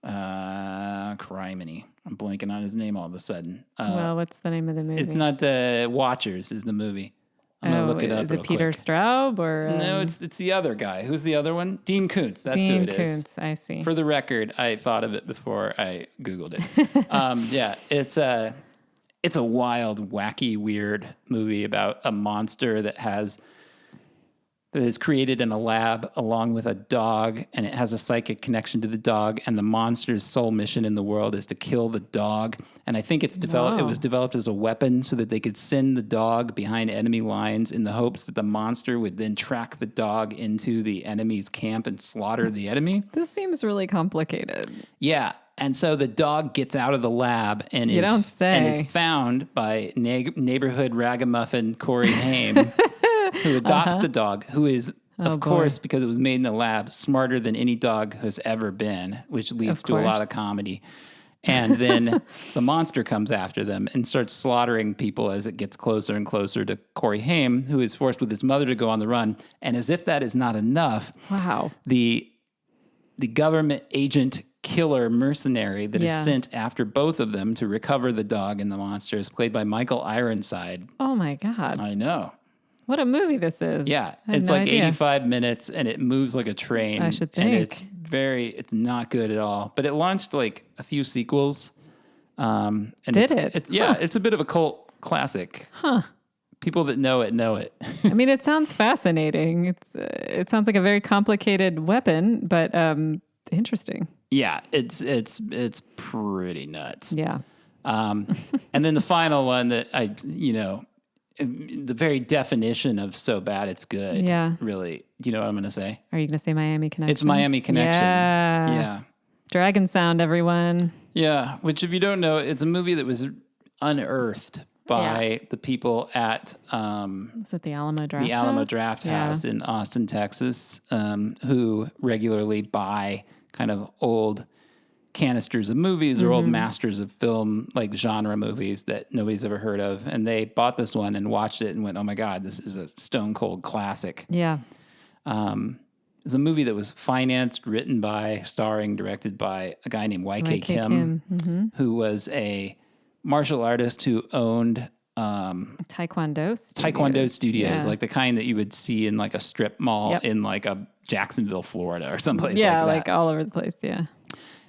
Criminy. I'm blanking on his name all of a sudden. What's the name of the movie? It's not Watchers is the movie. I'm going to look it up. Is it Peter Straub or? No, it's the other guy. Who's the other one? Dean Koontz. That's who it is. Dean Koontz, I see. For the record, I thought of it before I Googled it. It's a wild, wacky, weird movie about a monster that is created in a lab along with a dog, and it has a psychic connection to the dog, and the monster's sole mission in the world is to kill the dog. And I think it was developed as a weapon so that they could send the dog behind enemy lines in the hopes that the monster would then track the dog into the enemy's camp and slaughter the enemy. This seems really complicated. Yeah. And so the dog gets out of the lab and is found by neighborhood ragamuffin Corey Haim, who adopts the dog, who is, of course, because it was made in the lab, smarter than any dog has ever been, which leads to a lot of comedy. And then the monster comes after them and starts slaughtering people as it gets closer and closer to Corey Haim, who is forced with his mother to go on the run. And as if that is not enough, wow, the government agent killer mercenary that is sent after both of them to recover the dog and the monster is played by Michael Ironside. Oh my God. I know. What a movie this is. Yeah. It's like 85 minutes and it moves like a train. I should think. And it's not good at all. But it launched like a few sequels. And Did it? Yeah, it's a bit of a cult classic. Huh. People that know it know it. I mean, it sounds fascinating. It sounds like a very complicated weapon, but interesting. Yeah, it's pretty nuts. Yeah. And then the final one that the very definition of so bad it's good. Yeah. Really. Do you know what I'm going to say? Are you going to say Miami Connection? It's Miami Connection. Yeah. Dragon Sound, everyone. Yeah. Which, if you don't know, it's a movie that was unearthed by the people at was it the Alamo Draft House? The Alamo Draft House in Austin, Texas, who regularly buy kind of old canisters of movies or old masters of film, like genre movies that nobody's ever heard of. And they bought this one and watched it and went, oh my God, this is a stone cold classic. Yeah. It's a movie that was financed, written by, starring, directed by a guy named YK Kim, who was a martial artist who owned Taekwondo studios, like the kind that you would see in like a strip mall in like a Jacksonville, Florida or someplace like that. Yeah, like all over the place, yeah.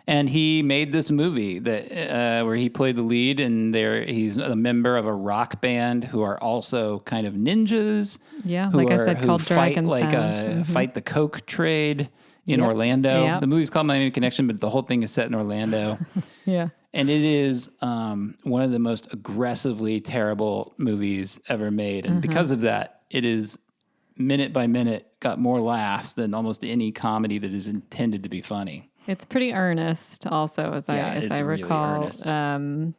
And he made this movie that where he played the lead, and he's a member of a rock band who are also kind of ninjas. Yeah, like I said, called Dragon Sound. Fight the coke trade in Orlando. Yep. The movie's called Miami Connection, but the whole thing is set in Orlando. Yeah. And it is one of the most aggressively terrible movies ever made. And because of that, it is minute by minute got more laughs than almost any comedy that is intended to be funny. It's pretty earnest also, as I recall. Really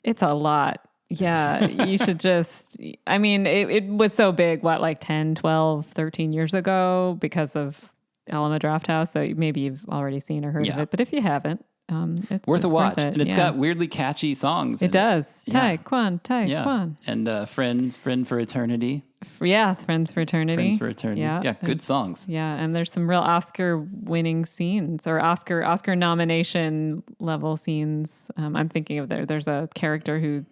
it's a lot. Yeah, you should just, I mean, it was so big, like 10, 12, 13 years ago because of Alamo Draft House. So maybe you've already seen or heard of it. But if you haven't, it's worth a watch. And it's got weirdly catchy songs. It does. Taekwondo. And Friend for Eternity. Friends for Eternity. Friends for Eternity. Yeah, good songs. Yeah, and there's some real Oscar-winning scenes or Oscar nomination level scenes. I'm thinking of there's a character who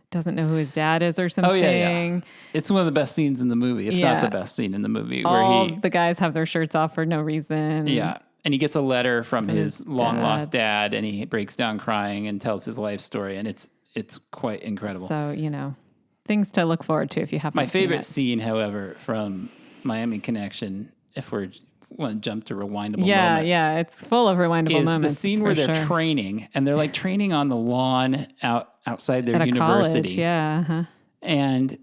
doesn't know who his dad is or something. Oh, yeah. It's one of the best scenes in the movie, if not the best scene in the movie. All the guys have their shirts off for no reason. Yeah. And he gets a letter from his long-lost dad, and he breaks down crying and tells his life story, and it's quite incredible. So, things to look forward to if you haven't My favorite seen scene, however, from Miami Connection, if we want to jump to rewindable moments. Yeah, it's full of rewindable moments. Is the scene where they're training, and they're like training on the lawn outside their at university. College, yeah. Uh-huh. And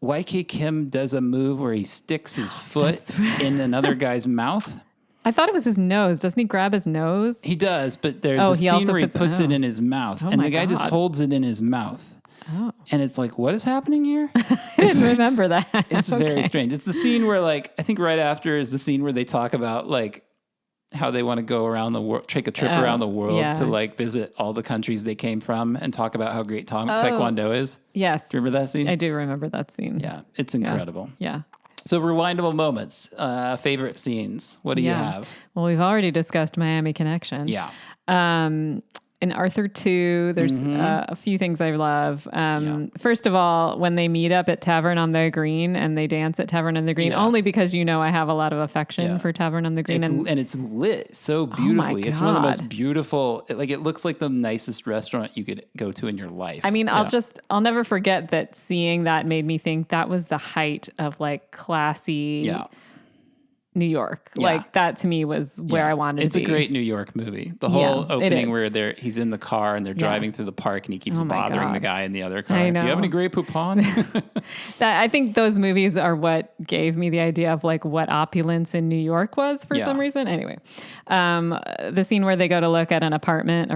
YK Kim does a move where he sticks his foot in another guy's mouth. I thought it was his nose. Doesn't he grab his nose? He does, but there's a scene where he puts it in his mouth, and the guy just holds it in his mouth. Oh. And it's like, what is happening here? I didn't remember that. It's very strange. It's the scene where, like, I think right after is the scene where they talk about, like, how they want to go around the world, take a trip around the world to, like, visit all the countries they came from and talk about how great Taekwondo is. Yes. Do you remember that scene? I do remember that scene. Yeah, it's incredible. Yeah. So rewindable moments, favorite scenes. What do you have? Well, we've already discussed Miami Connection. Yeah. In Arthur 2, there's a few things I love. First of all, when they meet up at Tavern on the Green and they dance at Tavern on the Green, only because I have a lot of affection for Tavern on the Green. And it's lit so beautifully. It's one of the most beautiful, it looks like the nicest restaurant you could go to in your life. I mean, I'll never forget that seeing that made me think that was the height of like classy New York. Like that to me was where I wanted to be. It's a great New York movie. The whole opening where he's in the car and they're driving through the park and he keeps bothering the guy in the other car. I know. Do you have any Grey Poupon? I think those movies are what gave me the idea of like what opulence in New York was for some reason. Anyway, the scene where they go to look at an apartment,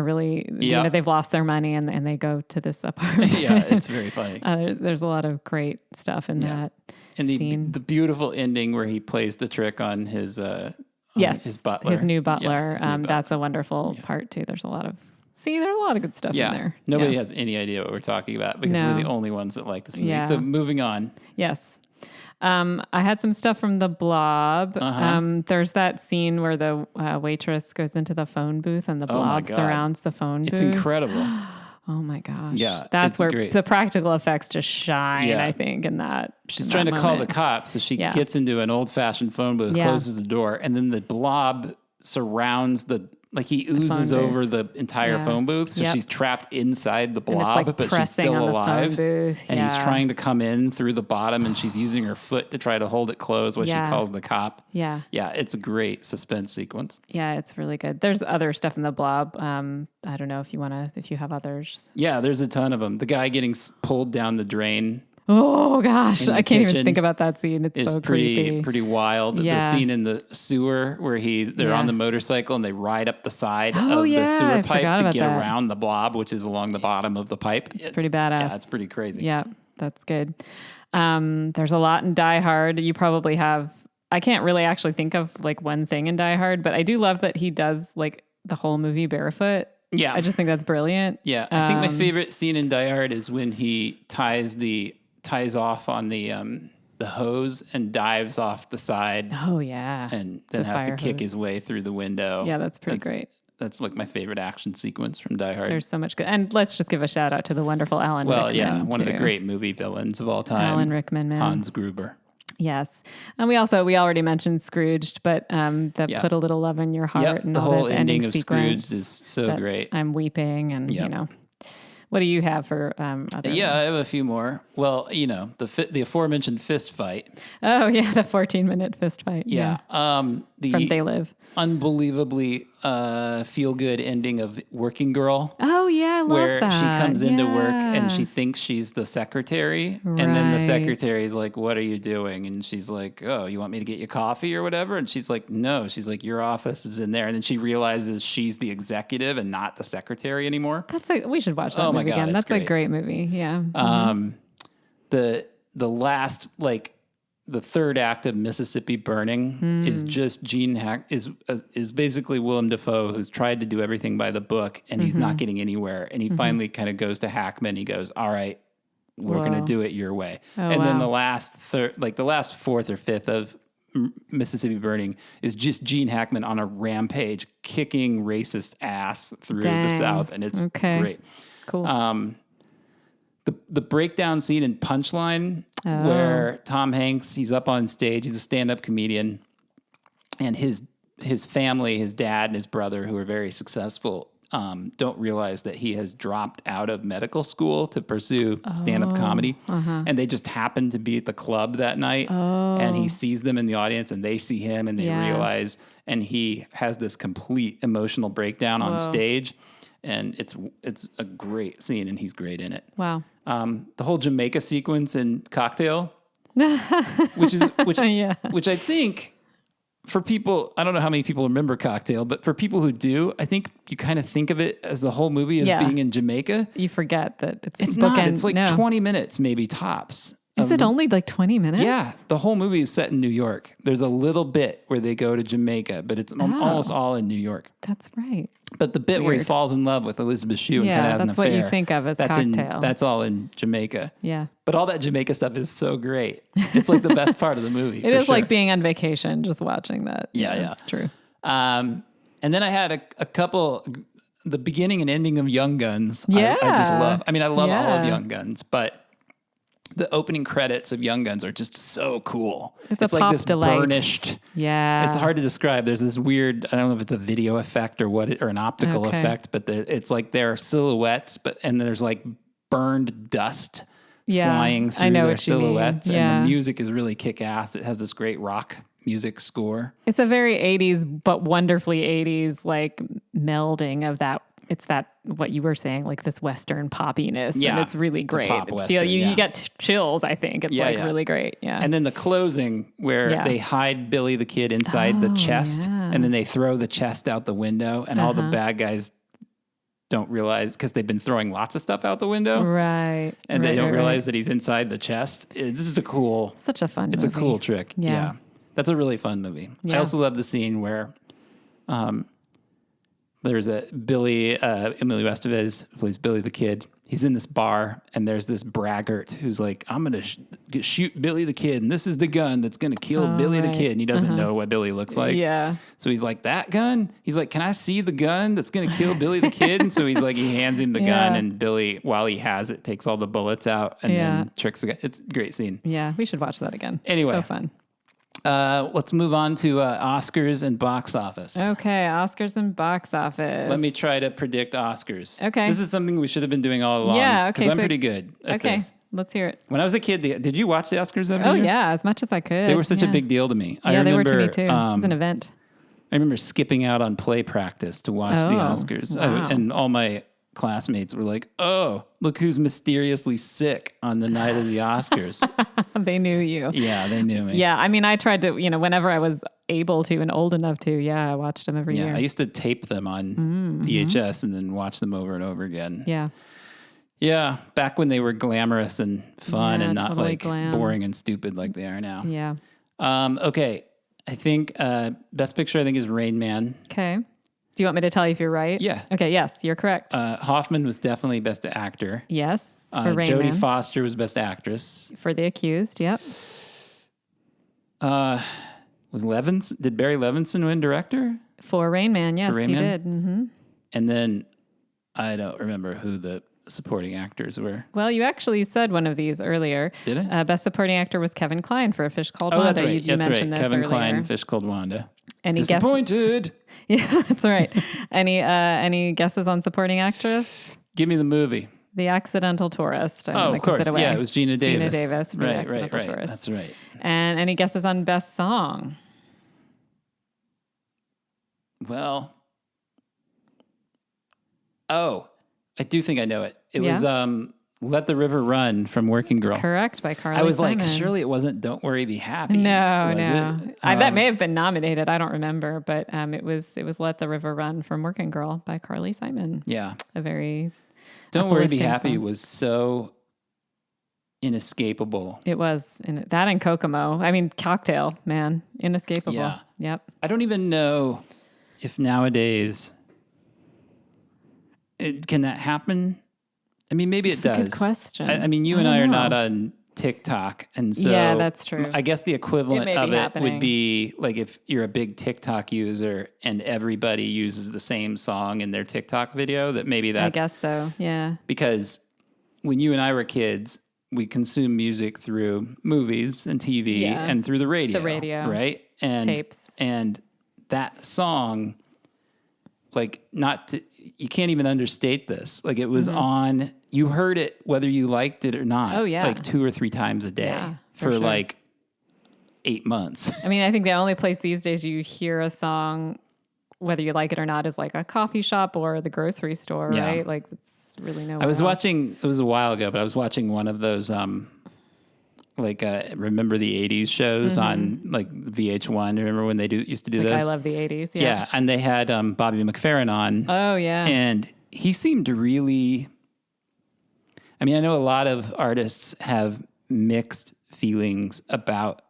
they've lost their money and they go to this apartment. Yeah, it's very funny. There's a lot of great stuff in that. And the beautiful ending where he plays the trick on his Yes. His butler. His new butler. That's a wonderful part too. There's a lot of good stuff in there. Nobody has any idea what we're talking about because we're the only ones that like this movie. Yeah. So moving on. Yes. I had some stuff from The Blob. There's that scene where the waitress goes into the phone booth and the blob surrounds the phone booth. It's incredible. Oh my gosh. Yeah. That's where the practical effects just shine, I think, in that. She's trying to call the cops, so she gets into an old-fashioned phone booth, closes the door, and then the blob surrounds he oozes over the entire phone booth, so she's trapped inside the blob, but she's still alive. And he's trying to come in through the bottom, and she's using her foot to try to hold it closed while she calls the cop. Yeah. Yeah, it's a great suspense sequence. Yeah, it's really good. There's other stuff in the blob. I don't know if you have others. Yeah, there's a ton of them. The guy getting pulled down the drain. Oh gosh, I can't even think about that scene. It's so creepy. Pretty wild. The scene in the sewer where they're on the motorcycle and they ride up the side of the sewer pipe to get around the blob, which is along the bottom of the pipe. It's pretty badass. Yeah, it's pretty crazy. Yeah, that's good. There's a lot in Die Hard. You probably have. I can't really actually think of one thing in Die Hard, but I do love that he does the whole movie barefoot. Yeah, I just think that's brilliant. Yeah, I think my favorite scene in Die Hard is when he ties off on the hose and dives off the side. Oh yeah. And then has to kick his way through the window. Yeah, that's pretty great. That's my favorite action sequence from Die Hard. There's so much good. And let's just give a shout out to the wonderful Alan Rickman. Well, yeah, one of the great movie villains of all time. Alan Rickman, man. Hans Gruber. Yes. And we already mentioned Scrooged, but Put a Little Love in Your Heart and the all whole that ending of sequence Scrooged is so great. I'm weeping and What do you have for other? Yeah, I have a few more. Well, the aforementioned fist fight. Oh yeah, the 14-minute fist fight. Yeah. From They Live. Unbelievably feel-good ending of Working Girl. Oh yeah, I love where that. She comes into work and she thinks she's the secretary, and then the secretary's like, "What are you doing?" And she's like, "Oh, you want me to get you coffee or whatever?" And she's like, "No." She's like, "Your office is in there." And then she realizes she's the executive and not the secretary anymore. We should watch that movie again. That's great. A great movie. Yeah. The last the third act of Mississippi Burning is just is basically Willem Dafoe, who's tried to do everything by the book and he's not getting anywhere. And he finally kind of goes to Hackman. He goes, "All right, we're going to do it your way." Then the last fourth or fifth of Mississippi Burning is just Gene Hackman on a rampage, kicking racist ass through the South. And it's great. Cool. The breakdown scene in Punchline where Tom Hanks, he's up on stage, he's a stand-up comedian, and his family, his dad and his brother, who are very successful, don't realize that he has dropped out of medical school to pursue stand-up comedy. And they just happen to be at the club that night, and he sees them in the audience, and they see him, and they realize, and he has this complete emotional breakdown on stage. And it's a great scene, and he's great in it. Wow. The whole Jamaica sequence in Cocktail, which I think for people, I don't know how many people remember Cocktail, but for people who do, I think you kind of think of it as the whole movie as being in Jamaica. You forget that it's not. It's 20 minutes, maybe tops. Is it only 20 minutes? Yeah. The whole movie is set in New York. There's a little bit where they go to Jamaica, but it's almost all in New York. That's right. But the bit where he falls in love with Elizabeth Shue and kind of has an affair. That's what you think of as Cocktail. That's all in Jamaica. Yeah. But all that Jamaica stuff is so great. It's the best part of the movie. It is like being on vacation, just watching that. Yeah. It's true. And then I had a couple, the beginning and ending of Young Guns. Yeah. I just love. I love all of Young Guns, but the opening credits of Young Guns are just so cool. It's like this delight. Burnished. Yeah. It's hard to describe. There's this weird, I don't know if it's a video effect or or an optical effect, but it's like their silhouettes, and there's burned dust flying through their silhouettes. And the music is really kick-ass. It has this great rock music score. It's a very 80s, but wonderfully 80s, melding of that. It's what you were saying, this Western poppiness. Yeah. And it's really great. It's a pop Western, you get chills, I think. It's really great. Yeah. And then the closing where they hide Billy the Kid inside the chest and then they throw the chest out the window and all the bad guys don't realize because they've been throwing lots of stuff out the window. Right. And they don't realize that he's inside the chest. It's just such a fun It's movie. A cool trick. Yeah. That's a really fun movie. Yeah. I also love the scene where there's a Billy, Emilio Estevez plays Billy the Kid. He's in this bar, and there's this braggart who's like, I'm going to shoot Billy the Kid, and this is the gun that's going to kill Billy the Kid. And he doesn't know what Billy looks like. Yeah. So he's like, that gun? He's like, can I see the gun that's going to kill Billy the Kid? And so he's like, he hands him the gun, and Billy, while he has it, takes all the bullets out and then tricks the guy. It's a great scene. Yeah, we should watch that again. Anyway. So fun. Let's move on to Oscars and box office. Okay, Oscars and box office. Let me try to predict Oscars. Okay. This is something we should have been doing all along. Yeah, okay. Because I'm pretty good at this. Let's hear it. When I was a kid, did you watch the Oscars every Oh, year? yeah, as much as I could. They were such a big deal to me. Yeah, I remember, they were to me too. It was an event. I remember skipping out on play practice to watch the Oscars. Wow. And all my classmates were like, oh, look who's mysteriously sick on the night of the Oscars. They knew you. Yeah, they knew me. Yeah, I mean, I tried to, whenever I was able to and old enough to, I watched them every year. Yeah, I used to tape them on VHS and then watch them over and over again. Yeah. Yeah, back when they were glamorous and fun and not totally like boring and stupid like they are now. Yeah. Okay, I think Best Picture I think is Rain Man. Okay. Do you want me to tell you if you're right? Yeah. Okay, yes, you're correct. Hoffman was definitely Best Actor. Yes, for Rain Jodie Man. Foster was Best Actress. For The Accused, yep. Was Levinson? Did Barry Levinson win Director? For Rain Man, yes, Rain he Man? did. Mm-hmm. And then I don't remember who the supporting actors were. Well, you actually said one of these earlier. Did I? Best Supporting Actor was Kevin Kline for A Fish Called Oh, Wanda. that's right. You mentioned this Kevin earlier. Kline, Fish Called Wanda. Any Disappointed. Yeah, that's right. Any guesses on supporting actress? Give me the movie. The Accidental Tourist. Oh, of course. Yeah, it was Gina Davis. Gina Davis for The Right. Accidental Tourist. That's right. And any guesses on Best Song? Well, I do think I know it. It was Let the River Run from Working Girl. Correct, by Carly I was Simon. like, surely it wasn't Don't Worry, Be Happy. No. It? That may have been nominated. I don't remember, but it was Let the River Run from Working Girl by Carly Simon. Yeah. A very Don't Worry, Be uplifting Happy song. was so inescapable. It was. That and Kokomo. I mean, Cocktail, man. Inescapable. Yeah. Yep. I don't even know if nowadays can that happen. I mean, maybe it does. That's a good question. I mean, you and I are not on TikTok, and so yeah, that's true. I guess the equivalent of it happening. would be like if you're a big TikTok user and everybody uses the same song in their TikTok video. That maybe that's. I guess so. Yeah. Because when you and I were kids, we consumed music through movies and TV and through the radio. Right? And tapes. And that song, like, you can't even understate this. Like, it was on, you heard it whether you liked it or not. Oh, yeah. Like 2 or 3 times a day for sure. like 8 months. I mean, I think the only place these days you hear a song, whether you like it or not, is like a coffee shop or the grocery store, right? Like, it's really nowhere I was else. watching, it was a while ago, but I was watching one of those, remember the 80s shows on like VH1? Remember when they used to do those? I love the 80s. Yeah. And they had Bobby McFerrin on. Oh, yeah. And he seemed really, I mean, I know a lot of artists have mixed feelings about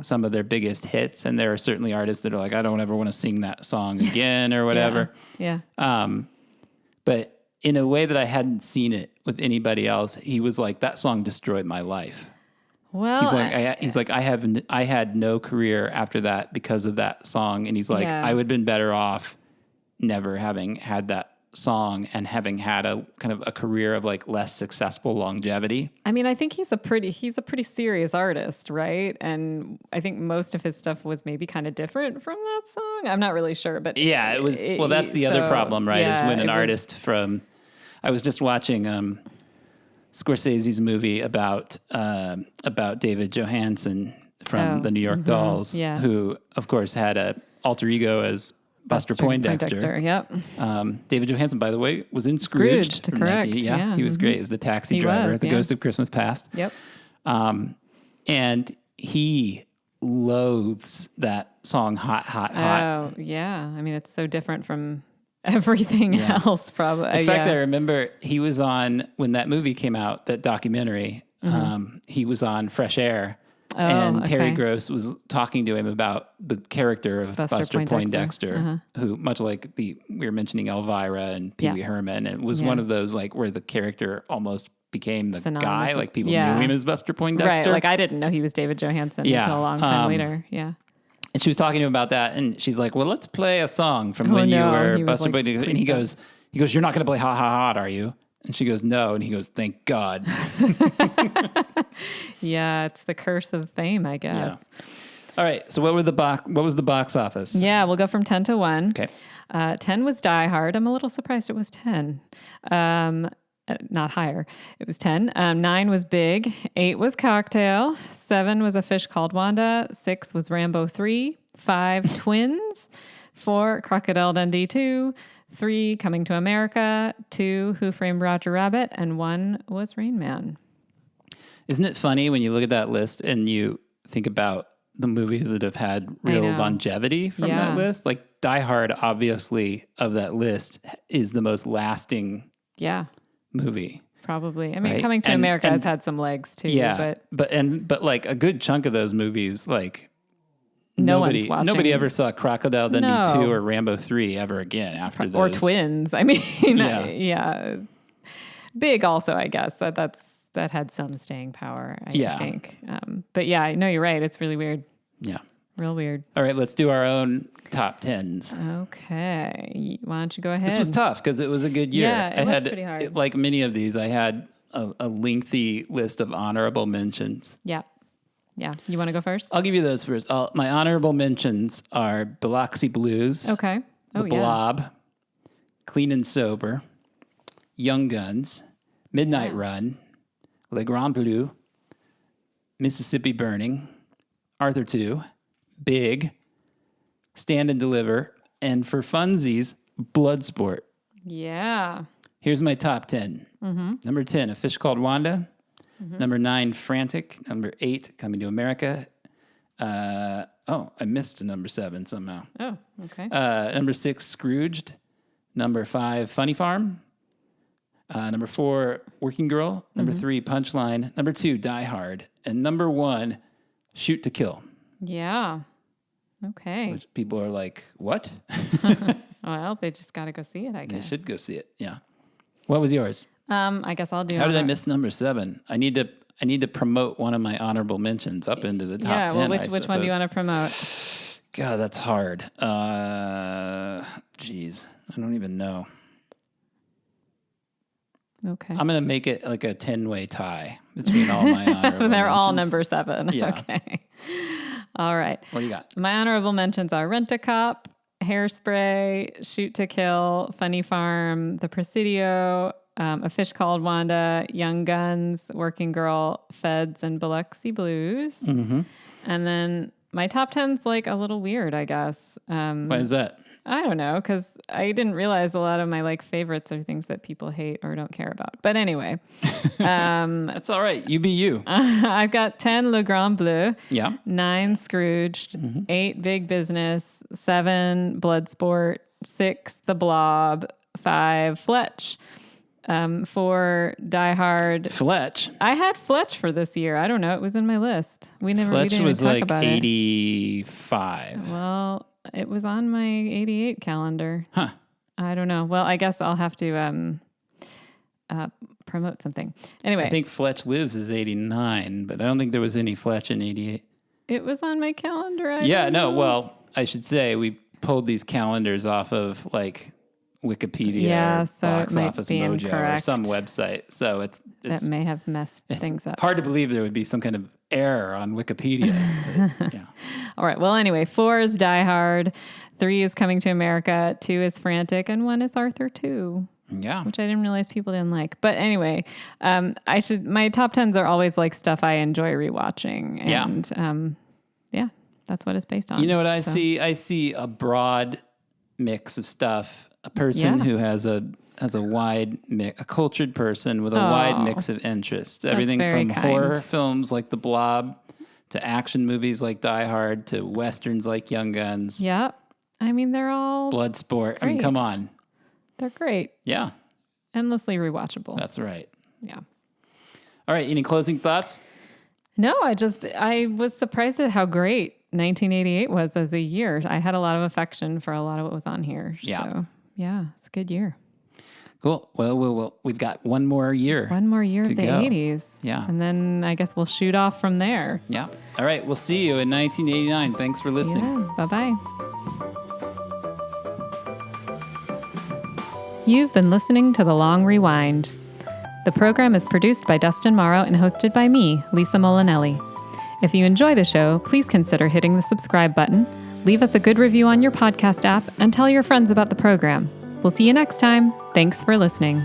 some of their biggest hits. And there are certainly artists that are like, I don't ever want to sing that song again or whatever. Yeah. But in a way that I hadn't seen it with anybody else, he was like, that song destroyed my life. Well, He's like, I had no career after that because of that song. And he's like, I would have been better off never having had that song and having had a kind of a career of like less successful longevity. I mean, I think he's a pretty serious artist, right? And I think most of his stuff was maybe kind of different from that song. I'm not really sure, but yeah, it was. Well, that's the other problem, right? Is when an artist from, I was just watching Scorsese's movie about David Johansen from the New York Dolls, who of course had a alter ego as Buster Poindexter. Yep. David Johansen, by the way, was in Scrooged. Correct. He was great as the taxi driver, the Ghost of Christmas Past. Yep. And he loathes that song, Hot, Hot, Hot. Oh, yeah. I mean, it's so different from everything else, probably. In fact, I remember he was on, when that movie came out, that documentary, he was on Fresh Air and Terry Gross was talking to him about the character of Buster Poindexter, who, much like we were mentioning Elvira and Pee Wee Herman, it was one of those like where the character almost became the guy, like people knew him as Buster Poindexter. Right, like I didn't know he was David Johansen until a long time later. Yeah. And she was talking to him about that, and she's like, well, let's play a song from when you were Buster Poindexter. And he goes, you're not going to play Ha Ha Hot, are you? And she goes, no. And he goes, thank God. Yeah, it's the curse of fame, I guess. Yeah. All right. So what was the box office? Yeah, we'll go from 10 to 1. Okay. 10 was Die Hard. I'm a little surprised it was 10. Not higher. It was 10. 9 was Big. 8 was Cocktail. 7 was A Fish Called Wanda. 6 was Rambo 3. 5, Twins. 4, Crocodile Dundee 2. 3, Coming to America. 2, Who Framed Roger Rabbit. And 1 was Rain Man. Isn't it funny when you look at that list and you think about the movies that have had real longevity from that list? Like Die Hard, obviously, of that list is the most lasting movie. Probably. I mean, Coming to America has had some legs too. Yeah, but like a good chunk of those movies, like nobody ever saw Crocodile Dundee 2 or Rambo 3 ever again after those. Or Twins. I mean, Big also, I guess. That had some staying power, I think. But yeah, I know you're right. It's really weird. Yeah. Real weird. All right, let's do our own top 10s. Okay. Why don't you go ahead? This was tough because it was a good year. Yeah, it was pretty hard. Like many of these, I had a lengthy list of honorable mentions. Yeah. Yeah. You want to go first? I'll give you those first. My honorable mentions are Biloxi Blues. Okay. The Blob. Clean and Sober. Young Guns. Midnight Run. Le Grand Bleu. Mississippi Burning. Arthur 2. Big. Stand and Deliver. And for funsies, Bloodsport. Yeah. Here's my top 10. Mm-hmm. Number 10, A Fish Called Wanda. Mm-hmm. Number 9, Frantic. Number 8, Coming to America. I missed a number 7 somehow. Oh, okay. Number 6, Scrooged. Number 5, Funny Farm. Number 4, Working Girl. Number 3, Punchline. Number 2, Die Hard. And number 1, Shoot to Kill. Yeah. Okay. Which people are like, what? Well, they just got to go see it, I guess. They should go see it, yeah. What was yours? I guess I'll do. How did I miss number 7? I need to promote one of my honorable mentions up into the top 10. Yeah, well, which one do you want to promote? God, that's hard. Geez, I don't even know. Okay. I'm going to make it like a 10-way tie between all my honorable mentions. They're all number 7. Yeah. Okay. All right. What do you got? My honorable mentions are Rent-A-Cop, Hairspray, Shoot to Kill, Funny Farm, The Presidio, A Fish Called Wanda, Young Guns, Working Girl, Feds, and Biloxi Blues. Mm-hmm. And then my top 10's like a little weird, I guess. Why is that? I don't know, because I didn't realize a lot of my like favorites are things that people hate or don't care about. But anyway. That's all right. You be you. I've got 10 Le Grand Bleu. Yeah. 9 Scrooged. 8 Big Business. 7 Bloodsport. 6 The Blob. 5 Fletch. 4 Die Hard. Fletch? I had Fletch for this year. I don't know. It was in my list. We didn't was talk like about 85. it. Well, it was on my 88 calendar. Huh. I don't know. Well, I guess I'll have to promote something. Anyway. I think Fletch Lives is 89, but I don't think there was any Fletch in 88. It was on my calendar. Well, I should say we pulled these calendars off of like Wikipedia or Box Office Mojo incorrect. Or some website. So it's that may have messed things up. Hard to believe there would be some kind of error on Wikipedia. But, yeah. All right. Well, anyway, 4 is Die Hard, 3 is Coming to America, 2 is Frantic, and 1 is Arthur 2. Yeah. Which I didn't realize people didn't like. But anyway, my top 10s are always like stuff I enjoy rewatching. And that's what it's based on. You know what I see? I see a broad mix of stuff. A person who has a wide mix, a cultured person with a wide mix of interests. Everything from horror films like The Blob to action movies like Die Hard to westerns like Young Guns. Yeah. I mean, they're all Bloodsport. Great. I mean, come on. They're great. Yeah. Endlessly rewatchable. That's right. Yeah. All right. Any closing thoughts? No, I was surprised at how great 1988 was as a year. I had a lot of affection for a lot of what was on here. Yeah. So, yeah, it's a good year. Cool. Well, we've got one more year. One more year of the 80s. Yeah. And then I guess we'll shoot off from there. Yeah. All right. We'll see you in 1989. Thanks for listening. Yeah. Bye-bye. You've been listening to The Long Rewind. The program is produced by Dustin Morrow and hosted by me, Lisa Molinelli. If you enjoy the show, please consider hitting the subscribe button, leave us a good review on your podcast app, and tell your friends about the program. We'll see you next time. Thanks for listening.